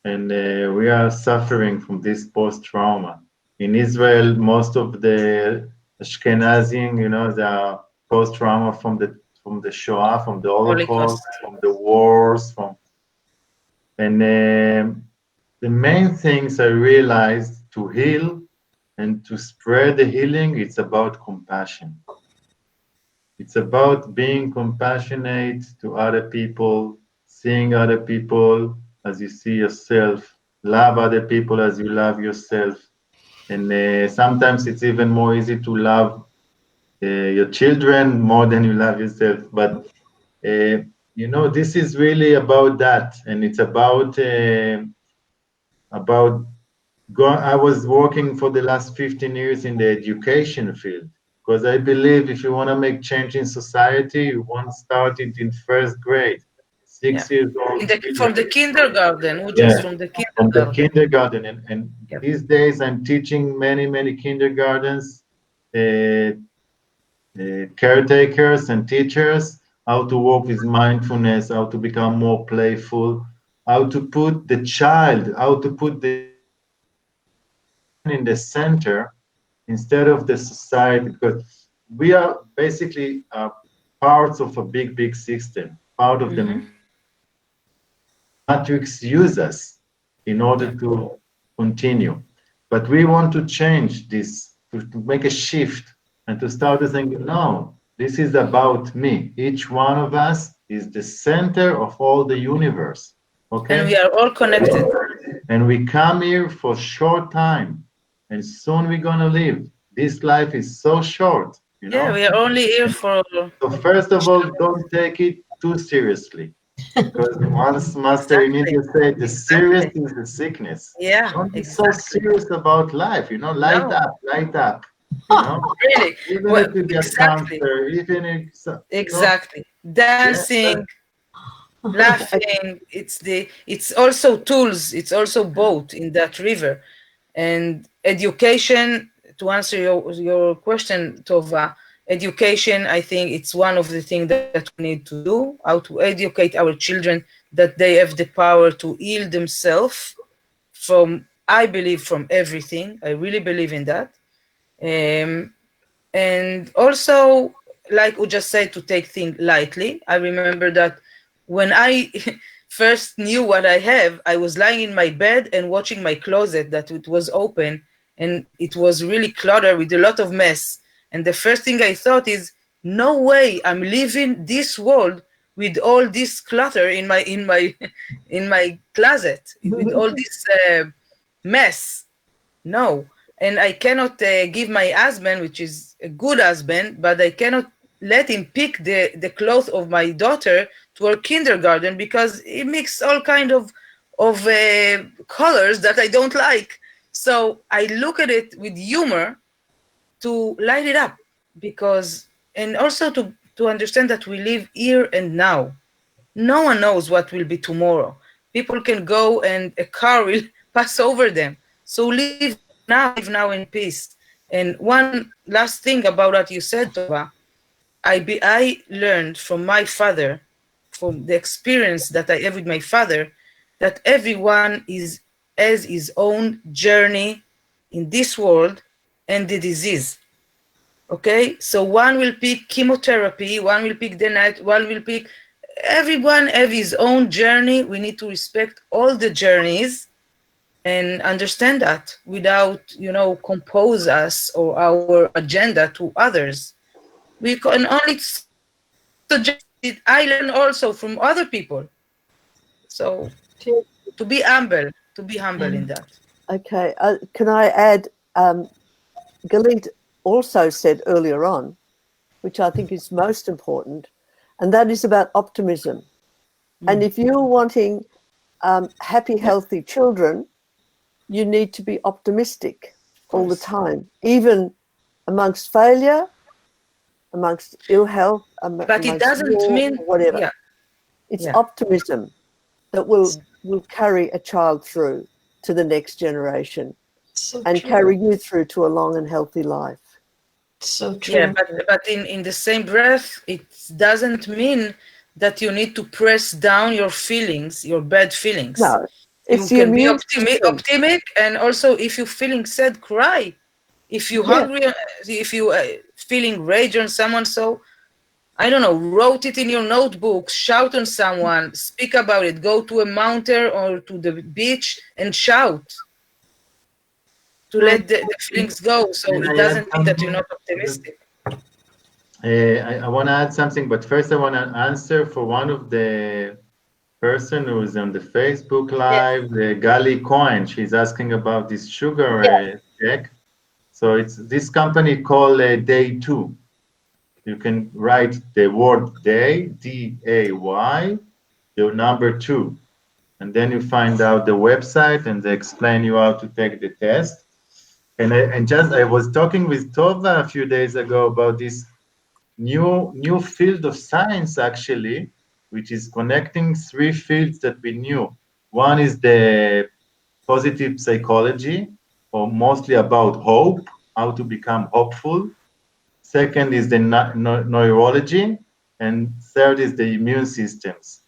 And we are suffering from this post-trauma. In Israel, most of the Ashkenazim, they are post-trauma from the Shoah, from the Holocaust, from the wars, and the main things I realized to heal and to spread the healing, it's about compassion. It's about being compassionate to other people, seeing other people as you see yourself, love other people as you love yourself. And sometimes it's even more easy to love your children more than you love yourself. But this is really about that, and it's about I was working for the last 15 years in the education field, because I believe if you want to make change in society, you want to start it in first grade, 6 years old. From the kindergarten, or Yeah, just from the kindergarten. from the kindergarten. And Yep. these days I'm teaching many kindergartens, caretakers and teachers how to work with mindfulness, how to become more playful, how to put the child, how to put the in the center instead of the society, because we are basically parts of a big system, part of the matrix use us in order to continue. But we want to change this, to make a shift and to start to think, no, this is about me. Each one of us is the center of all the universe. Okay? And we are all connected. And we come here for short time, and soon we're gonna leave. This life is so short, you know? Yeah, we are only here for. So first of all, don't take it too seriously. Because once Master Emilia said, the serious is the sickness. Yeah, Don't be exactly. so serious about life, you know, light up. You know? Really? Even Well, if you get exactly. cancer, even if Exactly. Dancing, laughing, it's also tools, it's also boat in that river. And education, to answer your question, Tova, education, I think it's one of the things that we need to do, how to educate our children that they have the power to heal themselves from, I believe, from everything. I really believe in that. And also, like we just said, to take things lightly. I remember that when I first knew what I have, I was lying in my bed and watching my closet that it was open, and it was really cluttered with a lot of mess. And the first thing I thought is, no way I'm leaving this world with all this clutter in my in my closet, with all this mess. No. And I cannot give my husband, which is a good husband, but I cannot let him pick the clothes of my daughter to her kindergarten because he mixed all kind of colors that I don't like. So I look at it with humor to light it up, because, and also to understand that we live here and now. No one knows what will be tomorrow. People can go and a car will pass over them. So live now in peace. And one last thing about what you said, Tova, I learned from my father, from the experience that I have with my father, that everyone has his own journey in this world and the disease. Okay, so one will pick chemotherapy, one will pick the night, one will pick. Everyone have his own journey. We need to respect all the journeys and understand that without, compose us or our agenda to others. We can only suggest it. I learn also from other people. So to be humble in that. Okay, can I add, Galit also said earlier on, which I think is most important, and that is about optimism. And if you're wanting happy, healthy children, you need to be optimistic all the time, even amongst failure, amongst ill health, but it doesn't mean whatever. Yeah. It's optimism that will carry a child through to the next generation and carry you through to a long and healthy life. So true. Yeah, but in the same breath, it doesn't mean that you need to press down your feelings, your bad feelings. No, you can be optimistic, and also if you're feeling sad, cry. If you're hungry, if you feeling rage on someone, so I don't know, wrote it in your notebook, shout on someone, speak about it, go to a mountain or to the beach and shout to let the feelings go. So it doesn't mean that you're not optimistic. I want to add something, but first I want to answer for one of the person who is on the Facebook Live, Gali Cohen. She's asking about this sugar check. So it's this company called Day 2. You can write the word day, D-A-Y, the number 2. And then you find out the website and they explain you how to take the test. And I was talking with Tova a few days ago about this new field of science, actually, which is connecting three fields that we knew. One is the positive psychology, or mostly about hope, how to become hopeful. Second is the neurology, and third is the immune systems.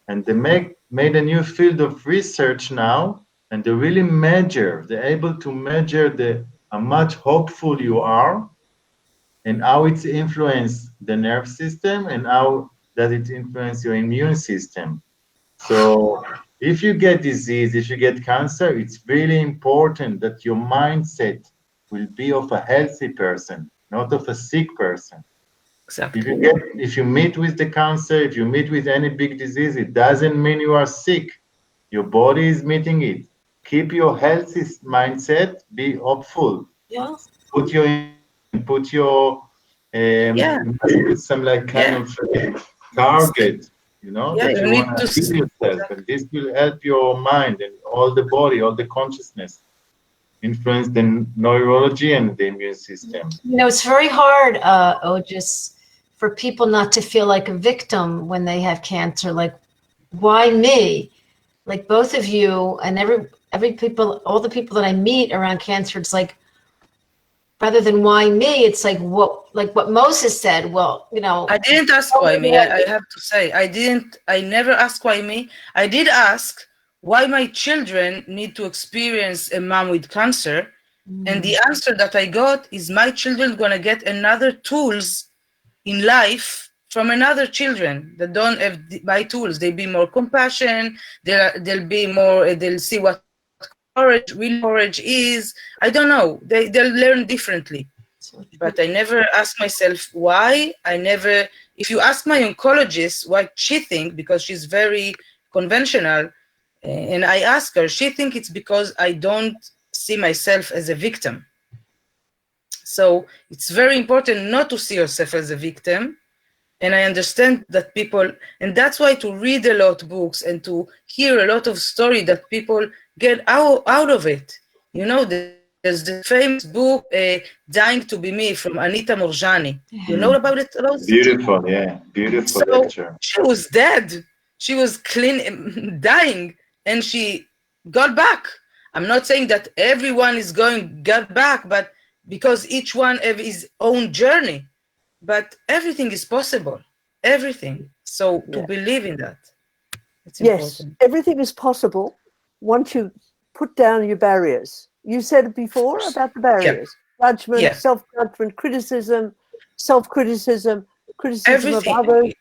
And they made a new field of research now, and they really they're able to measure how much hopeful you are, and how it's influenced the nerve system, and how does it influence your immune system. So if you get disease, if you get cancer, it's really important that your mindset will be of a healthy person, not of a sick person. Exactly. If you meet with the cancer, if you meet with any big disease, it doesn't mean you are sick. Your body is meeting it. Keep your healthy mindset, be hopeful. Yeah. Put your intention, put your some like kind of target, that you you need want to to heal yourself, and this will help your mind and all the body, all the consciousness, influence the neurology and the immune system. It's very hard, Ojas, for people not to feel like a victim when they have cancer. Like, why me? Like both of you and every people, all the people that I meet around cancer, it's like, rather than why me, it's like what Moses said. Well, I didn't ask why me. I have to say, I never asked why me. I did ask why my children need to experience a mom with cancer. And the answer that I got is my children gonna get another tools in life from another children that don't have my tools. They'll be more compassion. They'll be more. They'll see what real courage is. I don't know. They'll learn differently. But I never asked myself why. If you ask my oncologist what she thinks, because she's very conventional, and I ask her, she thinks it's because I don't see myself as a victim. So it's very important not to see yourself as a victim. And I understand that people, and that's why to read a lot of books and to hear a lot of story that people get out of it. There's the famous book, Dying to Be Me from Anita Moorjani. You know about it, Rose? Beautiful, yeah. Beautiful lecture. She was dead. She was dying, and she got back. I'm not saying that everyone is get back, but because each one have his own journey. But everything is possible. Everything. So to believe in that, it's important. Everything is possible once you put down your barriers. You said it before about the barriers. Judgment, self-judgment, criticism, self-criticism, criticism of others.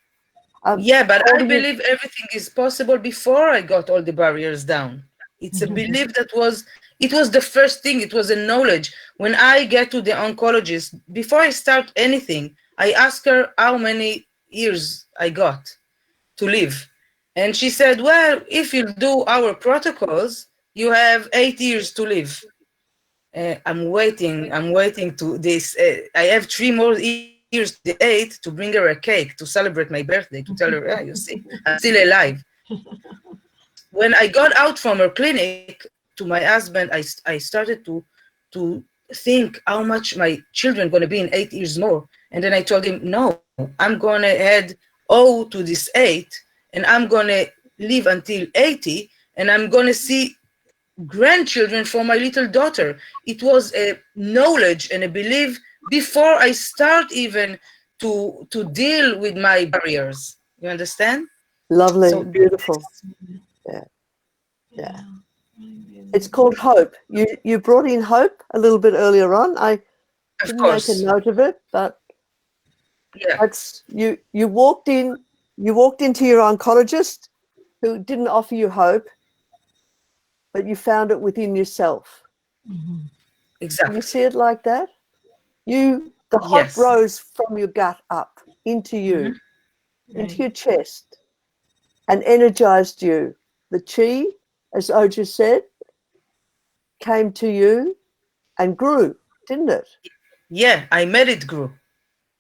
But I believe everything is possible before I got all the barriers down. It's a belief it was the first thing. It was a knowledge. When I get to the oncologist, before I start anything, I ask her how many years I got to live. And she said, well, if you do our protocols, you have 8 years to live. I'm waiting to this. I have 3 more years to the 8 to bring her a cake to celebrate my birthday, to tell her, you see, I'm still alive. When I got out from her clinic to my husband, I started to think how much my children are going to be in 8 years more. And then I told him, no, I'm going to add O to this 8, and I'm going to live until 80, and I'm going to see grandchildren for my little daughter. It was a knowledge and a belief before I start even to deal with my barriers. You understand? Lovely, so beautiful. Yeah. It's called hope. You brought in hope a little bit earlier on. I didn't make a note of it, but it's you walked into your oncologist who didn't offer you hope, but you found it within yourself. Exactly. You see it like that? The hope rose from your gut up into you, into your chest, and energized you. The chi, as Ojas said, came to you and grew, didn't it? Yeah, I made it grow.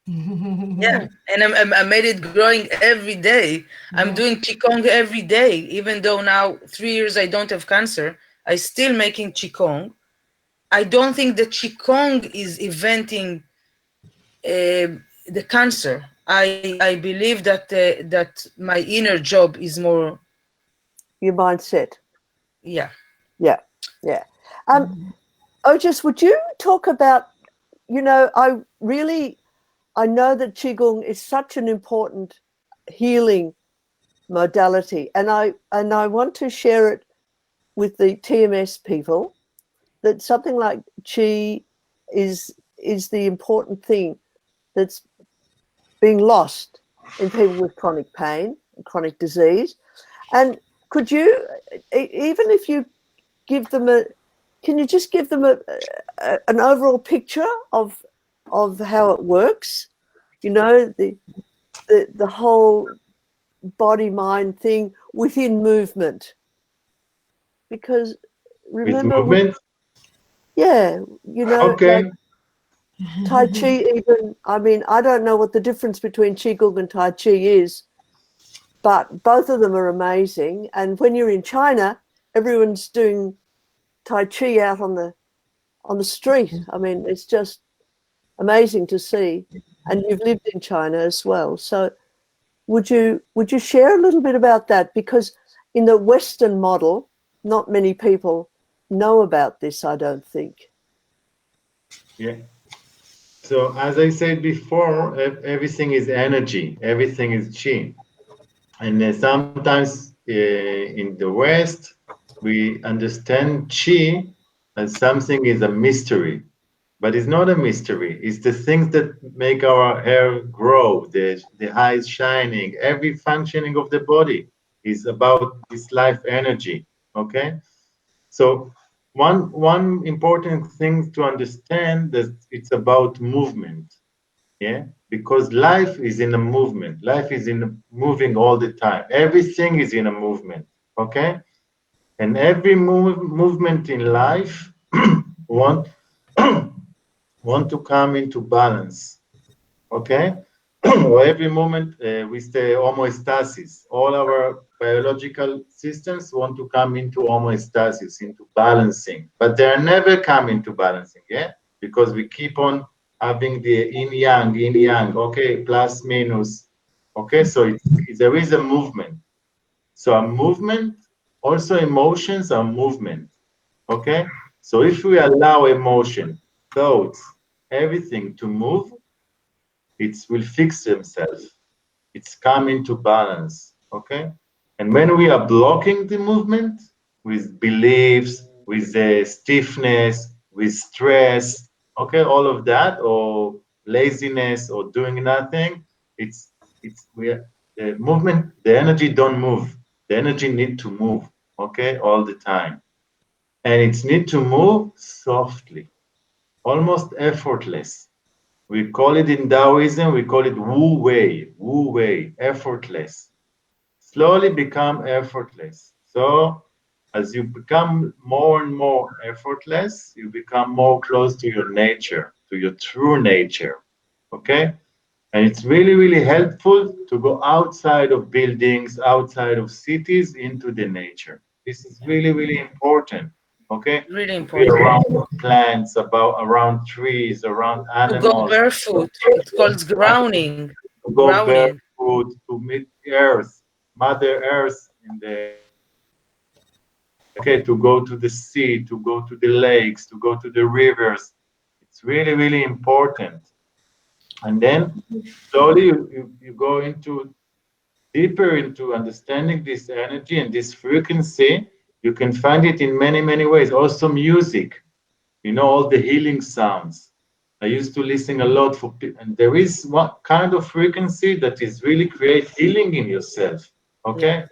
And I made it growing every day. I'm doing Qigong every day, even though now 3 years I don't have cancer. I still making Qigong. I don't think that Qigong is inventing the cancer. I believe that that my inner job is more. Your mindset. Yeah. Yeah. Ojas, would you talk about, I know that Qigong is such an important healing modality, and I want to share it with the TMS people, that something like Qi is the important thing that's being lost in people with chronic pain and chronic disease. And could you, even if you give them can you just give them an overall picture of how it works? The whole body mind thing within movement. Because remember, With movement? Okay. like Tai Chi even, I don't know what the difference between Qigong and Tai Chi is, but both of them are amazing. And when you're in China, everyone's doing Tai Chi out on the street. It's just amazing to see. And you've lived in China as well. So would you share a little bit about that? Because in the Western model, not many people know about this, I don't think. Yeah. So as I said before, everything is energy, everything is Qi. And sometimes in the West, we understand Qi as something is a mystery, but it's not a mystery. It's the things that make our hair grow, the eyes shining, every functioning of the body is about this life energy, okay? So one important thing to understand that it's about movement, yeah? Because life is in a movement. Life is moving all the time. Everything is in a movement, okay? And every movement in life want to come into balance, okay? Or every moment we say homeostasis. All our biological systems want to come into homeostasis, into balancing, but they never come into balancing, yeah? Because we keep on having the yin-yang, okay, plus, minus, okay? So there is a movement. So a movement, also emotions are movement, okay? So if we allow emotion, thoughts, everything to move, it will fix themselves. It's come into balance, okay? And when we are blocking the movement with beliefs, with stiffness, with stress, okay, all of that, or laziness, or doing nothing, the movement, the energy don't move. The energy need to move, okay, all the time. And it's need to move softly, almost effortless. We call it in Taoism, we call it Wu Wei, effortless. Slowly become effortless. So as you become more and more effortless, you become more close to your nature, to your true nature, okay? And it's really, really helpful to go outside of buildings, outside of cities, into the nature. This is really, really important, okay? Really To be important. around plants, around trees, around animals. To go barefoot. It's called grounding. To go barefoot, to meet Earth, Mother Earth, to go to the sea, to go to the lakes, to go to the rivers. It's really, really important. And then slowly you go into deeper into understanding this energy and this frequency. You can find it in many, many ways. Also music, all the healing sounds. I used to listen a lot and there is one kind of frequency that is really create healing in yourself, okay?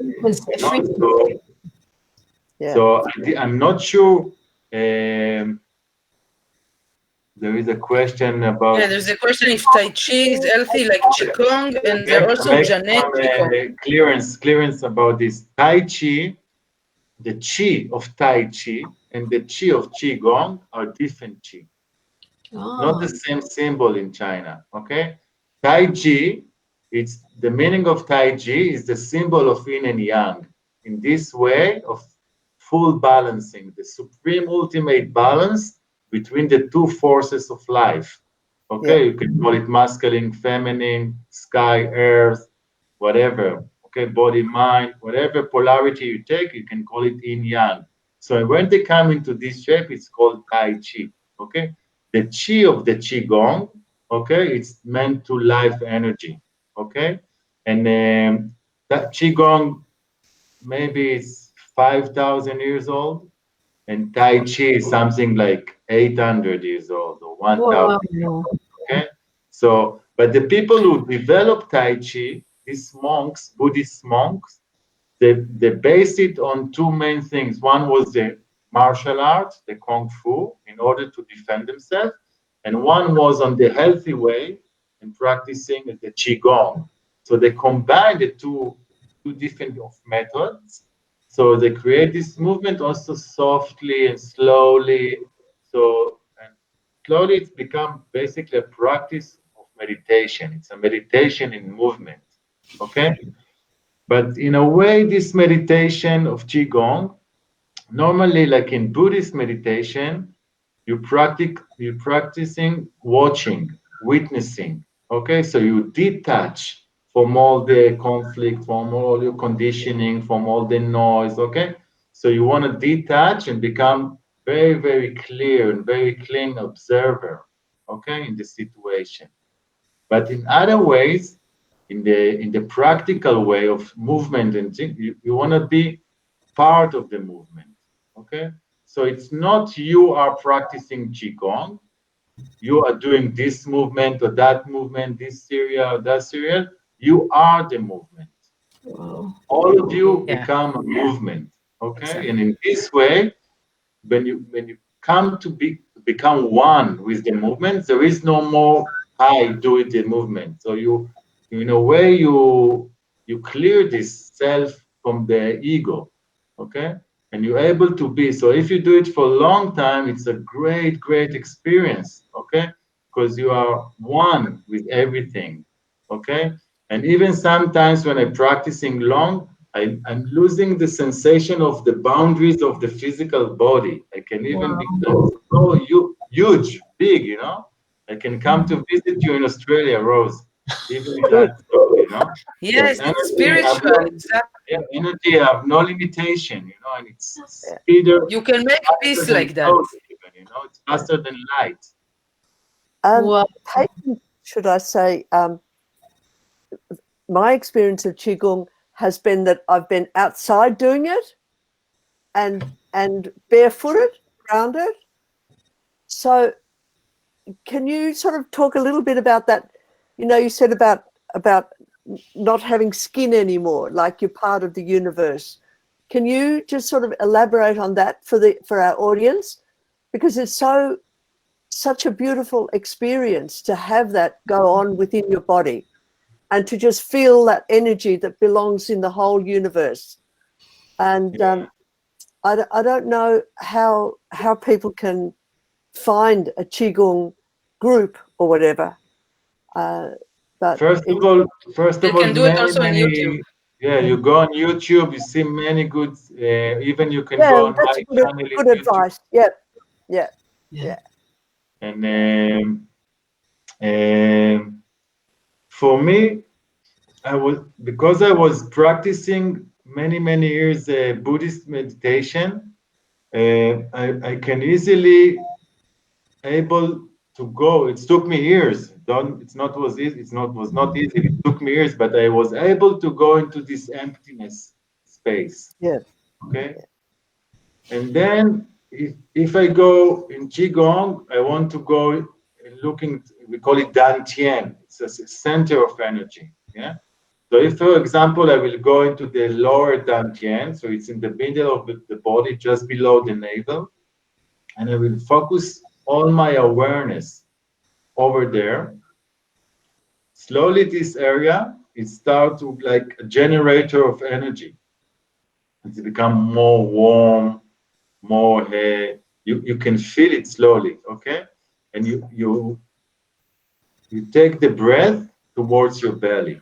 Yeah. So I'm not sure. There is a question about. Yeah, there's a question if Tai Chi is healthy like Qigong, and there are also Zhineng Qigong. Clearance about this. Tai Chi, the Qi of Tai Chi and the Qi of Qigong are different Qi. Not the same symbol in China, okay? Tai Chi, it's the meaning of Tai Chi is the symbol of yin and yang. In this way of full balancing, the supreme ultimate balance between the two forces of life. Okay, you can call it masculine, feminine, sky, earth, whatever. Okay, body, mind, whatever polarity you take, you can call it yin yang. So when they come into this shape, it's called Tai Chi. Okay, the Chi of the Qigong. Okay, it's meant to life energy. Okay, and that Qigong maybe it's 5,000 years old, and Tai Chi is something like 800 years old or 1,000 years Wow. old. Okay, so but the people who developed Tai Chi, these monks, Buddhist monks, they based it on two main things. One was the martial arts, the kung fu, in order to defend themselves, and one was on the healthy way and practicing the qigong. So they combined the two different of methods. So they create this movement also softly and slowly. So and slowly it's become basically a practice of meditation. It's a meditation in movement. Okay. But in a way, this meditation of Qigong, normally like in Buddhist meditation, you're practicing watching, witnessing. Okay, so you detach from all the conflict, from all your conditioning, from all the noise. Okay, so you want to detach and become very, very clear and very clean observer. Okay, in the situation. But in other ways, in the practical way of movement and things, you want to be part of the movement. Okay, so it's not you are practicing qigong, you are doing this movement or that movement, this area or that area. You are the movement. Wow. All of you Yeah. become a movement. Okay, Exactly. and in this way, when you come to become one with the movement, there is no more I do it the movement. So you in a way you clear this self from the ego, okay? And you're able to be. So if you do it for a long time, it's a great, great experience, okay? Because you are one with everything, okay? And even sometimes when I'm practicing long, I'm losing the sensation of the boundaries of the physical body. I can even Wow. become so huge, big, you know? I can come to visit you in Australia, Rose, even in Good. that, you know? Yes, Because it's energy have spiritual. Exactly. energy have no limitation, you know, and it's Yeah. speeder You can make faster peace than like that. sound, even, you know, it's faster than light. Wow. Patient, should I say, my experience of Qigong has been that I've been outside doing it and barefooted around it. So can you sort of talk a little bit about that? You know, you said about not having skin anymore, like you're part of the universe. Can you just sort of elaborate on that for our audience? Because it's such a beautiful experience to have that go on within your body and to just feel that energy that belongs in the whole universe. And I don't know how people can find a Qigong group or whatever. But First of all, You can do it also on YouTube. yeah, you go on YouTube, you see many good, even you can yeah, go on that's my channel in good YouTube. advice. Yeah. Yeah. And for me, because I was practicing many years Buddhist meditation, I can easily able to go. It took me years. It's not was easy. Was not easy. It took me years, but I was able to go into this emptiness space. Yeah. Okay. And then if I go in Qigong, I want to go looking. We call it Dantian. It's a center of energy. Yeah. So if, for example, I will go into the lower Dantian, so it's in the middle of the body, just below the navel, and I will focus all my awareness over there. Slowly, this area, it starts to like a generator of energy. It's become more warm, more you can feel it slowly, okay? And you take the breath towards your belly,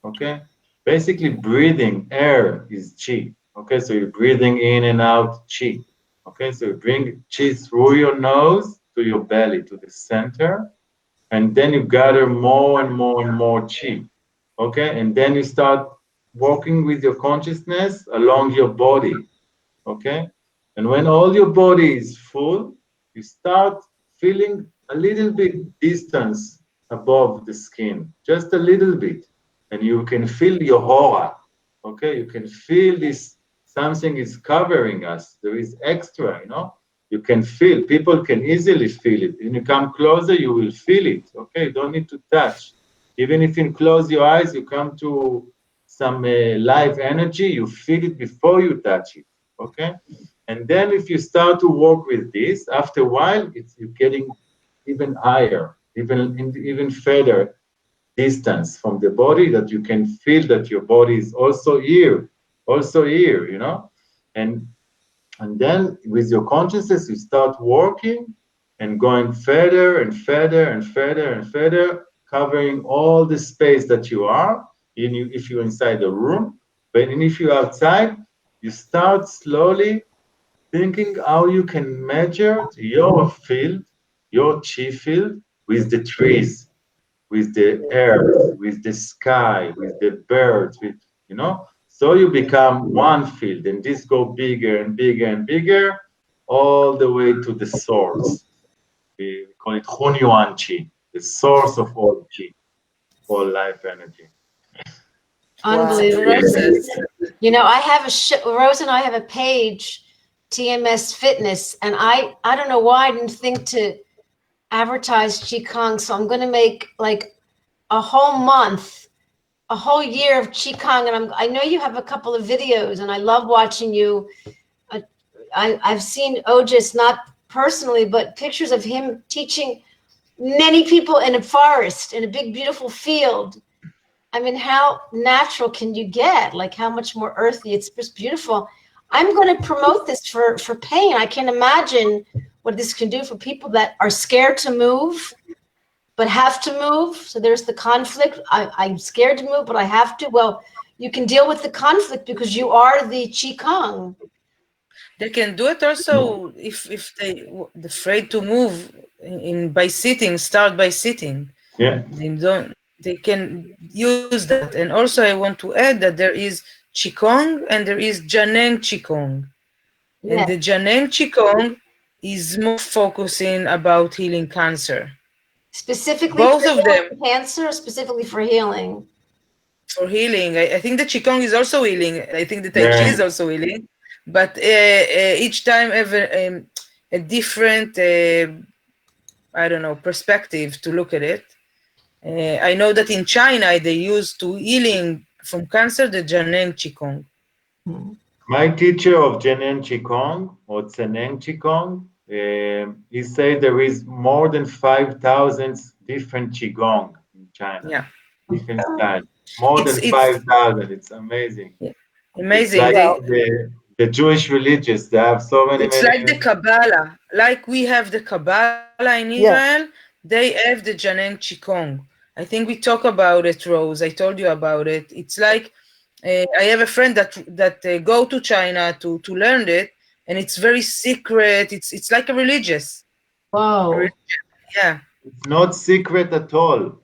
okay? Basically, breathing air is chi, okay? So you're breathing in and out chi, okay? So you bring chi through your nose to your belly, to the center, and then you gather more and more and more qi, okay? And then you start walking with your consciousness along your body, okay? And when all your body is full, you start feeling a little bit distance above the skin, just a little bit. And you can feel your aura, okay? You can feel this, something is covering us. There is extra, you know? You can feel, people can easily feel it. When you come closer, you will feel it, okay? You don't need to touch. Even if you close your eyes, you come to some live energy, you feel it before you touch it, okay? And then if you start to work with this, after a while, you're getting even higher, even further distance from the body, that you can feel that your body is also here, you know? And then with your consciousness, you start working and going further and further and further and further, covering all the space that you are, if you're inside the room. But if you're outside, you start slowly thinking how you can measure your field, your chi field, with the trees, with the earth, with the sky, with the birds, with, you know, so you become one field, and this go bigger and bigger and bigger, all the way to the source. We call it Hunyuan Qi, the source of all Qi, all life energy. Unbelievable. You know, I have Rose and I have a page, TMS Fitness, and I don't know why I didn't think to advertise Qigong, so I'm going to make like a whole month, a whole year of Qigong, and I know you have a couple of videos, and I love watching you. I've seen Ojas, not personally, but pictures of him teaching many people in a forest, in a big, beautiful field. I mean, how natural can you get? Like, how much more earthy? It's just beautiful. I'm going to promote this for pain. I can't imagine what this can do for people that are scared to move, but have to move. So there's the conflict. I'm scared to move, but I have to. Well, you can deal with the conflict because you are the Qigong. They can do it also if they're afraid to move by sitting. Start by sitting. Yeah. They can use that. And also I want to add that there is Qigong and there is Zhineng Qigong. Yeah. And the Zhineng Qigong is more focusing about healing cancer. Specifically Both for of them. Cancer, or specifically for healing? For healing. I think the Qigong is also healing. I think the Tai Chi is also healing. But each time have a different, I don't know, perspective to look at it. I know that in China, they use to healing from cancer the Zhineng Qigong. My teacher of Zhineng Qigong, or Zhineng Qigong, he said there is more than 5,000 different Qigong in China. Yeah. Different styles. More than 5,000. It's amazing. Yeah. Amazing. It's like the Jewish religions, they have so many. It's like the Kabbalah. Like we have the Kabbalah in Israel, they have the Zhineng Qigong. I think we talk about it, Rose. I told you about it. It's like I have a friend that go to China to learn it, and it's very secret. It's like a religious. Wow. Yeah. It's not secret at all.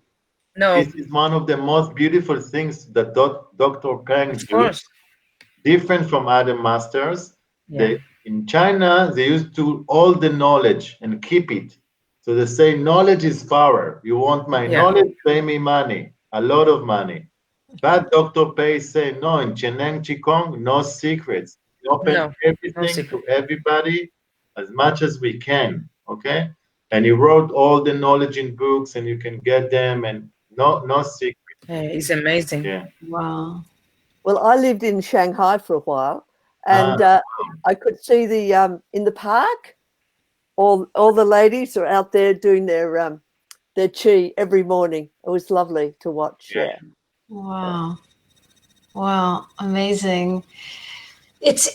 No. This is one of the most beautiful things that Dr. Peng do. Different from other masters. Yeah. In China, they used to hold the knowledge and keep it. So they say knowledge is power. You want my knowledge, pay me money, a lot of money. But Dr. Pei said, no, in Zhineng Qigong, no secrets. We open everything to everybody as much as we can, okay? And he wrote all the knowledge in books, and you can get them, and no secret. It's amazing. Yeah. Wow. Well, I lived in Shanghai for a while, and I could see in the park, all the ladies are out there doing their qi every morning. It was lovely to watch. Yeah. Wow. Wow. Amazing. It's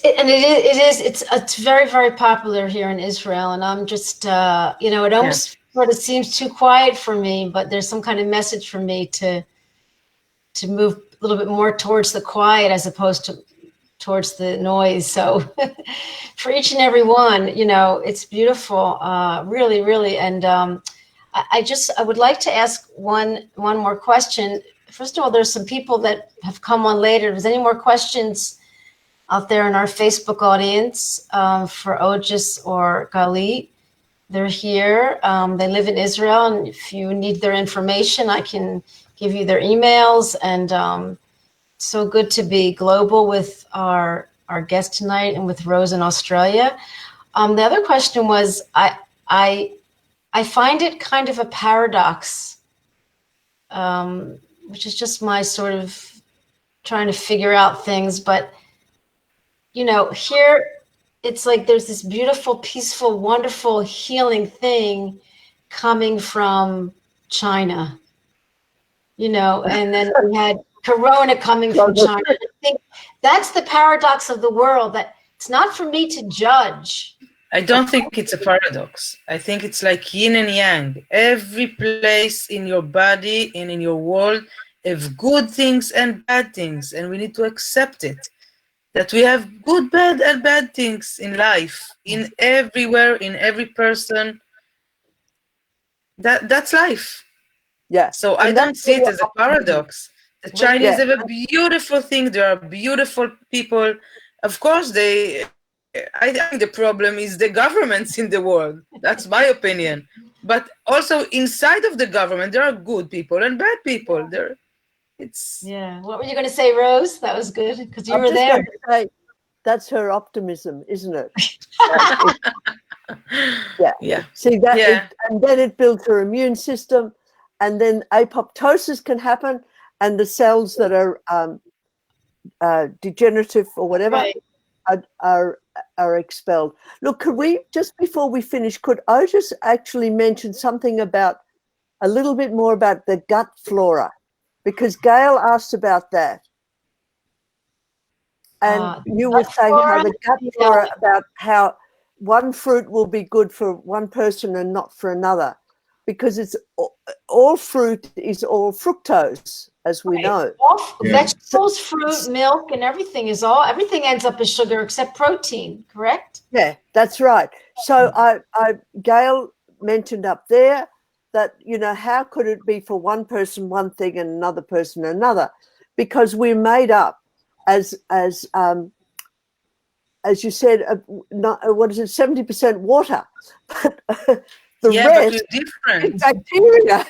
very, very popular here in Israel, and I'm just it almost sort of seems too quiet for me, but there's some kind of message for me to move a little bit more towards the quiet as opposed to towards the noise. So for each and every one, you know, it's beautiful, really, really. And I would like to ask one more question. First of all, there's some people that have come on later. If there's any more questions out there in our Facebook audience for Ojas or Galit, they're here. They live in Israel, and if you need their information, I can give you their emails. And so good to be global with our guest tonight and with Rose in Australia. The other question was, I find it kind of a paradox, which is just my sort of trying to figure out things. But, you know, here it's like there's this beautiful, peaceful, wonderful, healing thing coming from China, you know, and then we had Corona coming from China. I think that's the paradox of the world, that it's not for me to judge. I don't think it's a paradox. I think it's like yin and yang. Every place in your body and in your world have good things and bad things, and we need to accept it. That we have good, bad, and bad things in life, in everywhere, in every person. That's life. Yeah. So I don't see it as a paradox. The Chinese have a beautiful thing. They are beautiful people. Of course, I think the problem is the governments in the world. That's my opinion. But also inside of the government, there are good people and bad people. Yeah. What were you going to say, Rose? That was good because you were there. Say, that's her optimism, isn't it? Yeah. See that, and then it builds her immune system, and then apoptosis can happen, and the cells that are degenerative or whatever are expelled. Look, could we, just before we finish, could Ojas actually mention something about a little bit more about the gut flora? Because Gail asked about that. And you were saying how the gut flora, about how one fruit will be good for one person and not for another, because it's all fruit is all fructose, as we know. Vegetables, fruit, milk, and everything ends up as sugar except protein, correct? Yeah, that's right. So Gail mentioned up there that, you know, how could it be for one person one thing and another person another? Because we're made up as you said, what is it, 70% water, but the rest is bacteria.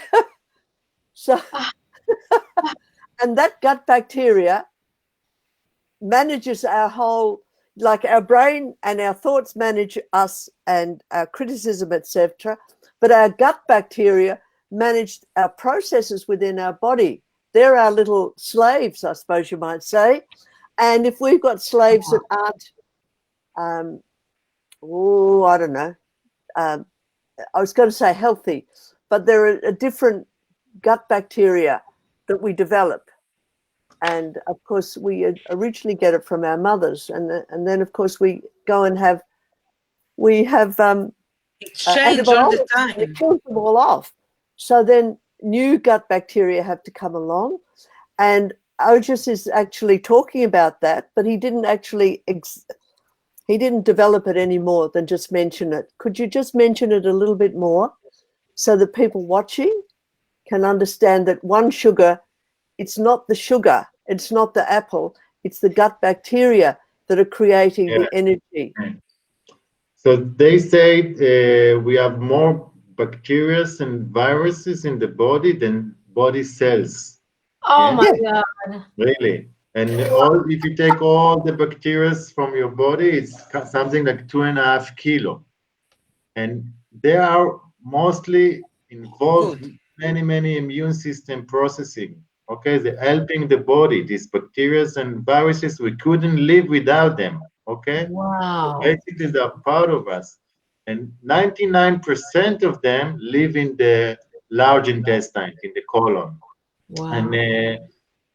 So, and that gut bacteria manages our whole, like our brain and our thoughts manage us and our criticism, etc. But our gut bacteria manage our processes within our body. They're our little slaves, I suppose you might say. And if we've got slaves that aren't, I don't know, I was going to say healthy, but there are a different gut bacteria that we develop. And of course, we originally get it from our mothers. And then, of course, we go and have it changes all the time. It kills them all off. So then new gut bacteria have to come along. And Ojas is actually talking about that, but he didn't actually he didn't develop it any more than just mention it. Could you just mention it a little bit more so that people watching can understand that one sugar, it's not the sugar, it's not the apple, it's the gut bacteria that are creating the energy. So they say we have more bacteria and viruses in the body than body cells. Oh my God. Really? And if you take all the bacteria from your body, it's something like 2.5 kilos. And they are mostly involved in many immune system processing. Okay, they're helping the body. These bacteria and viruses, we couldn't live without them. Okay? Wow. So basically, they're part of us. And 99% of them live in the large intestine, in the colon. Wow. And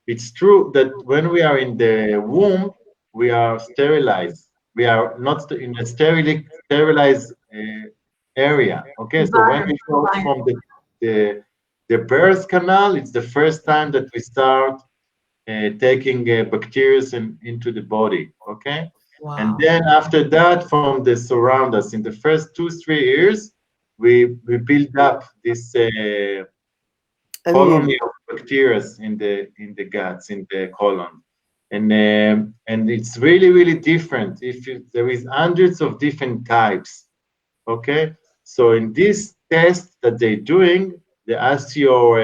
it's true that when we are in the womb, we are sterilized. We are not in a sterilized area. Okay, so when we go from the birth canal, it's the first time that we start taking bacteria into the body, okay? Wow. And then after that, from the surround us, in the first 2-3 years, we build up this colony of bacteria in the guts, in the colon. And it's really different. There is hundreds of different types, okay? So in this test that they're doing, they ask your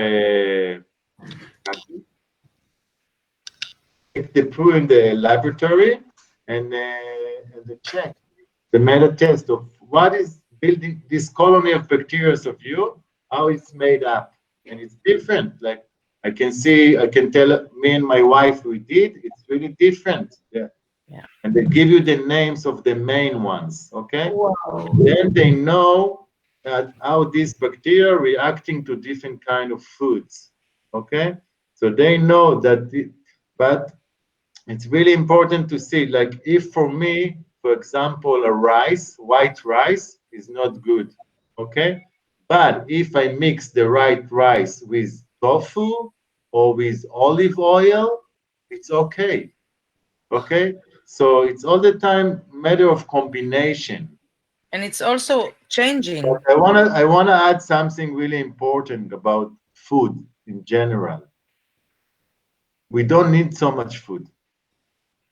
they put in the laboratory and they check the meta test of what is building this colony of bacteria of you, how it's made up. And it's different. Like I can tell me and my wife we did, it's really different. Yeah. And they give you the names of the main ones, okay? Wow. Then they know how these bacteria are reacting to different kind of foods, okay? So they know that, but it's really important to see, like if for me, for example, white rice is not good, okay? But if I mix the right rice with tofu or with olive oil, it's okay, okay? So it's all the time matter of combination. And it's also changing. But I wanna add something really important about food in general. We don't need so much food.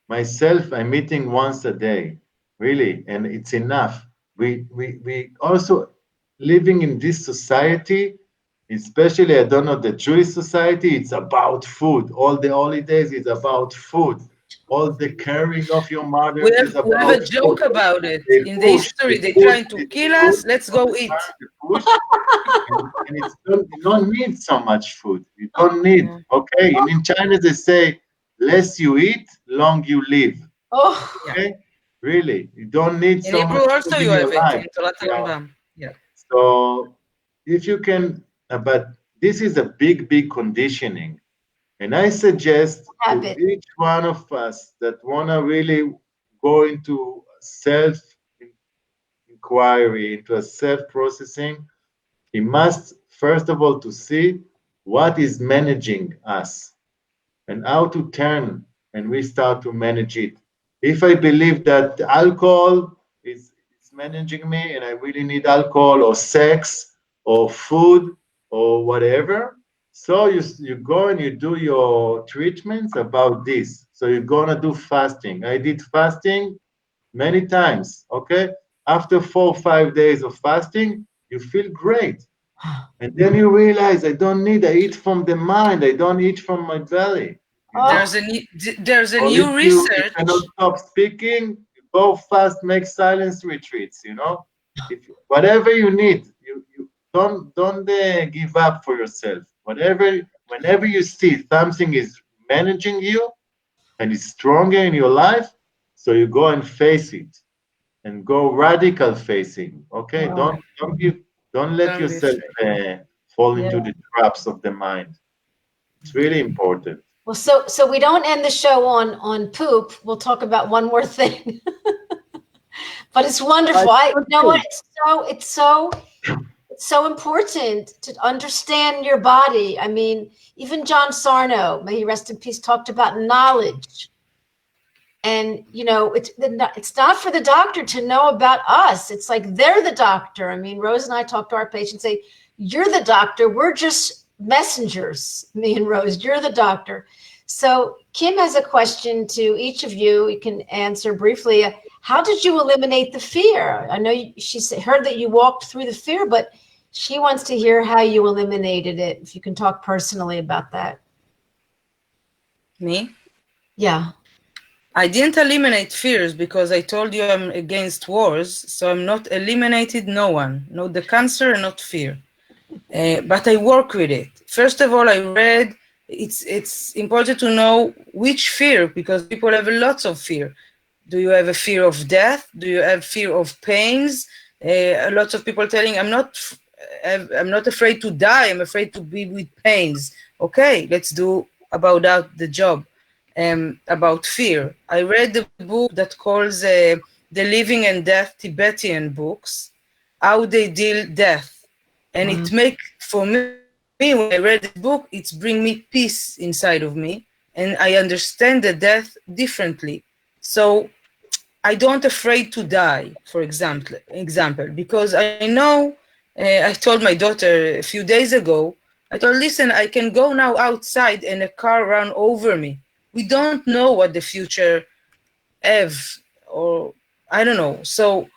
Myself, I'm eating once a day, really, and it's enough. We also living in this society, especially I don't know the Jewish society. It's about food. All the holidays is about food. All the caring of your mother is about we have a joke food. about it. They In the push, history, they they're trying push, to kill us. Let's go eat. And you don't need so much food. You don't need, okay? And in China, they say, less you eat, long you live. Oh, Okay? Really, you don't need so In much Hebrew also food you in have your life. it in Torah Rambam. Yeah. So if you can, but this is a big conditioning. And I suggest to each one of us that want to really go into self-inquiry, into a self-processing, he must, first of all, to see what is managing us and how to turn and we start to manage it. If I believe that alcohol is managing me and I really need alcohol or sex or food or whatever, so you go and you do your treatments about this. So you're gonna do fasting. I did fasting many times, okay? After 4 or 5 days of fasting, you feel great. And then you realize I eat from the mind, I don't eat from my belly. There's a new research. You cannot stop speaking, you go fast, make silence retreats, whatever you need, you don't give up for yourself. Whenever you see something is managing you and is stronger in your life, so you go and face it and go radical facing, okay? Wow. Don't let yourself fall into the traps of the mind. It's really important. Well, so we don't end the show on poop. We'll talk about one more thing. But it's wonderful. You know what? It's so important to understand your body. I mean, even John Sarno, may he rest in peace, talked about knowledge. And, it's not for the doctor to know about us. It's like they're the doctor. I mean, Rose and I talk to our patients, say, you're the doctor. We're just messengers, me and Rose. You're the doctor. So Kim has a question to each of you. You can answer briefly. How did you eliminate the fear? I know she heard that you walked through the fear, but she wants to hear how you eliminated it. If you can talk personally about that. Me? Yeah. I didn't eliminate fears because I told you I'm against wars, so I'm not eliminated no one, not the cancer, not fear. But I work with it. First of all, I read, it's important to know which fear, because people have lots of fear. Do you have a fear of death? Do you have fear of pains? Lots of people telling, I'm not afraid to die, I'm afraid to be with pains. Okay, let's do about that the job. About fear. I read the book that calls The Living and Death Tibetan books, how they deal death. And it make, for me, when I read the book, it's bring me peace inside of me. and I understand the death differently. So I don't afraid to die, for example, because I know, I told my daughter a few days ago, I told, listen, I can go now outside and a car run over me. We don't know what the future have, or I don't know. So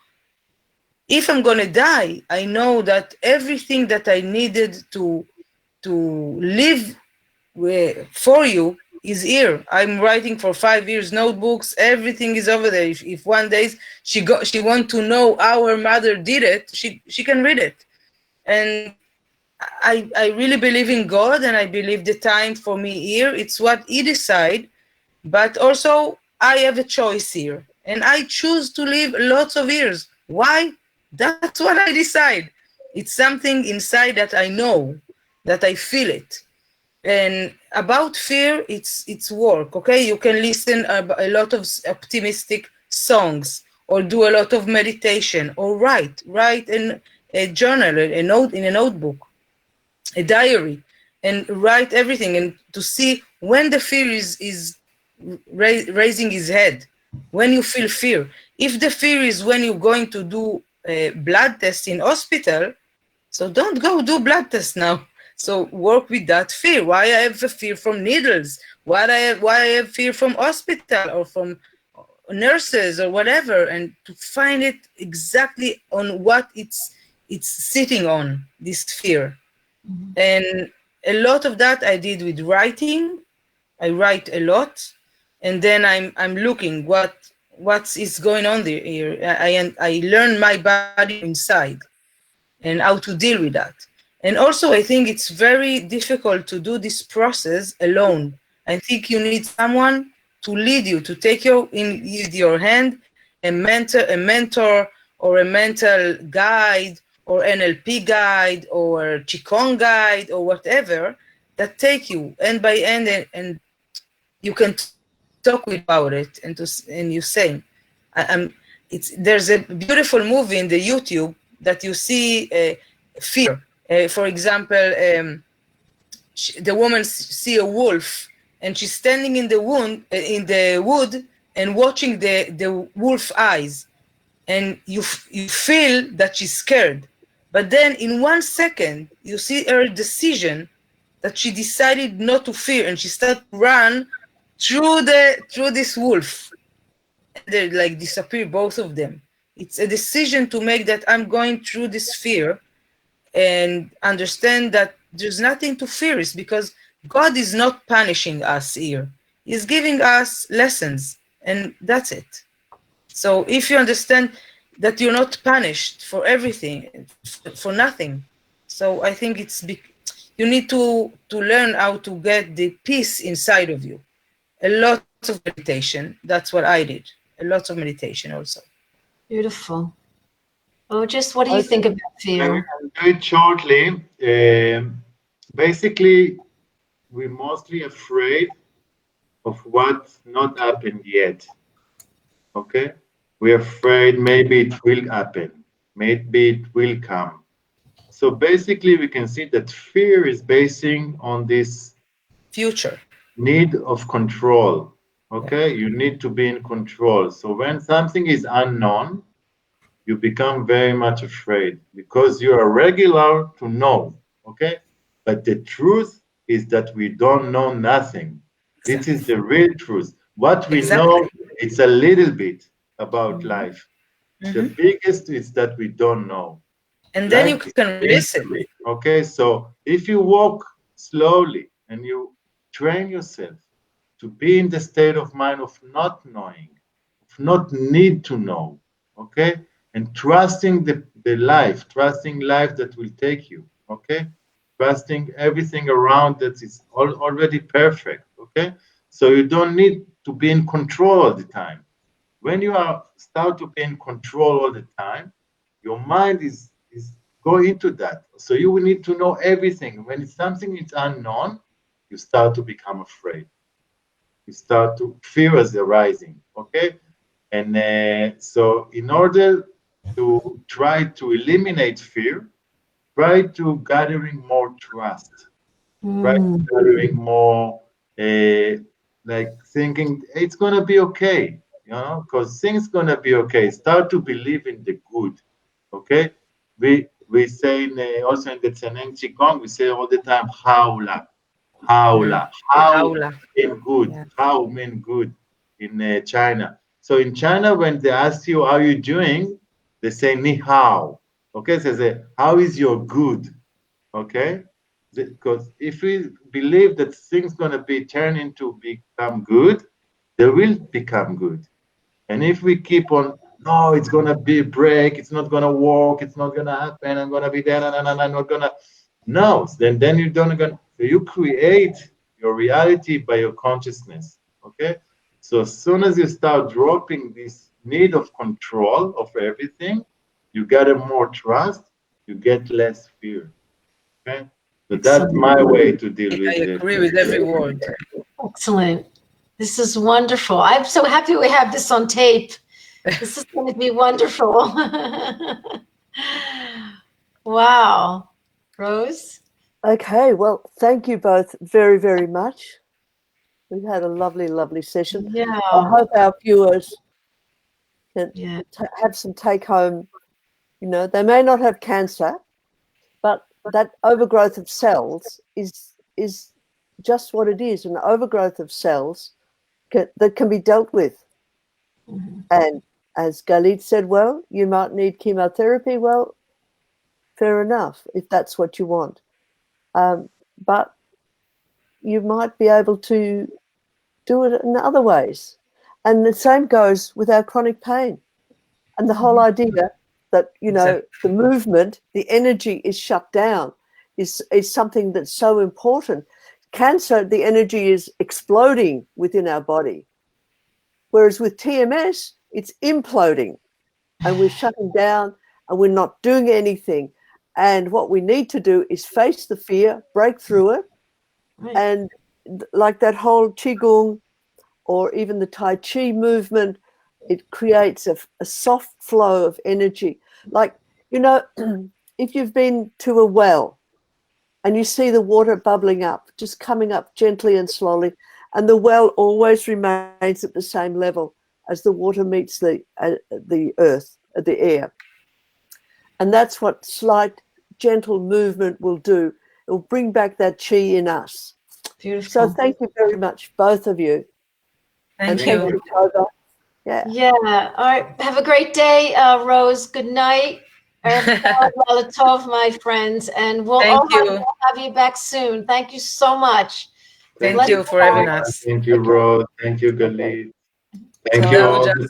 if I'm gonna die, I know that everything that I needed to live for you is here. I'm writing for 5 years notebooks. Everything is over there. If one day she want to know how her mother did it, she can read it. And I really believe in God, and I believe the time for me here, it's what He decide. But also I have a choice here, and I choose to live lots of years. Why? That's what I decide. It's something inside that I know, that I feel it. And about fear, it's work. Okay, you can listen a lot of optimistic songs, or do a lot of meditation, or write in a journal, a note in a notebook, a diary, and write everything, and to see when the fear is raising his head, when you feel fear. If the fear is when you're going to do a blood test in hospital, so don't go do blood test now. So work with that fear. Why I have a fear from needles? Why I have fear from hospital or from nurses or whatever, and to find it exactly on what it's sitting on, this fear. Mm-hmm. And a lot of that I did with writing. I write a lot, and then I'm looking what is going on there here. I learn my body inside and how to deal with that. And also, I think it's very difficult to do this process alone. I think you need someone to lead you, to take you in with your hand, a mentor, or a mental guide, or NLP guide, or Qigong guide, or whatever, that take you end by end, and you can talk about it, and you say, there's a beautiful movie in the YouTube that you see fear. For example, the woman see a wolf, and she's standing in the wood and watching the wolf eyes, and you feel that she's scared, but then in 1 second you see her decision that she decided not to fear, and she started to run through this wolf, and they like disappear, both of them. It's a decision to make, that I'm going through this fear, and understand that there's nothing to fear. It's because God is not punishing us here. He's giving us lessons, and that's it. So if you understand that you're not punished for everything, for nothing, so I think you need to learn how to get the peace inside of you. A lot of meditation. That's what I did. A lot of meditation also. Beautiful. Ojas, what do you think about fear? I'll do it shortly. Basically, we're mostly afraid of what's not happened yet. Okay? We're afraid maybe it will happen. Maybe it will come. So basically, we can see that fear is basing on this future need of control. Okay? You need to be in control. So when something is unknown, you become very much afraid, because you are regular to know, okay? But the truth is that we don't know nothing. This is the real truth. What we know, it's a little bit about life. The biggest is that we don't know. And then you can listen. Okay, so if you walk slowly and you train yourself to be in the state of mind of not knowing, of not need to know, okay? And trusting the life, trusting life that will take you, okay? Trusting everything around that is already perfect, okay? So you don't need to be in control all the time. When you start to be in control all the time, your mind is go into that. So you will need to know everything. When something is unknown, you start to become afraid. You start to fear is arising, okay? And so in order to try to eliminate fear, try to gathering more trust, try to gathering more like thinking it's gonna be okay, you know, because things gonna be okay. Start to believe in the good, okay? We say also in the Zhineng Qigong, we say all the time, Haula, Haula, how Aula. mean good, Yeah. how mean good in China. So in China, when they ask you how you doing, they say ni hao, okay? So they say, how is your good, okay? Because if we believe that things gonna be turned into become good, they will become good. And if we keep on, no, it's gonna be a break, it's not gonna work, it's not gonna happen, I'm gonna be there, and I'm not gonna. No, then you don't gonna. You create your reality by your consciousness. Okay. So as soon as you start dropping this need of control of everything, you get a more trust, you get less fear. Okay. So that's my way to deal with I it. agree with every word. Excellent. This is wonderful. I'm so happy we have this on tape. This is going to be wonderful. Wow. Rose? Okay, well, thank you both very, very much. We've had a lovely, lovely session. I Yeah. hope our viewers can Yeah. have some take home. You know, they may not have cancer, but that overgrowth of cells is just what it is, an overgrowth of cells that can be dealt with. Mm-hmm. And as Galit said, well, you might need chemotherapy. Well, fair enough, if that's what you want. But you might be able to do it in other ways. And the same goes with our chronic pain. And the whole idea that, you know, the movement, the energy is shut down is something that's so important. Cancer, the energy is exploding within our body. Whereas with TMS, it's imploding and we're shutting down and we're not doing anything. And what we need to do is face the fear, break through it. Right. And like that whole Qigong or even the Tai Chi movement, it creates a soft flow of energy. Like, you know, if you've been to a well and you see the water bubbling up, just coming up gently and slowly, and the well always remains at the same level as the water meets the earth, the air. And that's what slight, gentle movement will do. It will bring back that chi in us. Beautiful. So thank you very much, both of you. Thank And you. thank you, Tova. Yeah. Yeah. All right. Have a great day, Rose. Good night. Galit Tov, my friends. And we'll Thank you. have you back soon. Thank you so much. Thank Let's you for having go. us. Thank you, Rose. Thank you, Galit. Thank Ciao, you all. Ojas.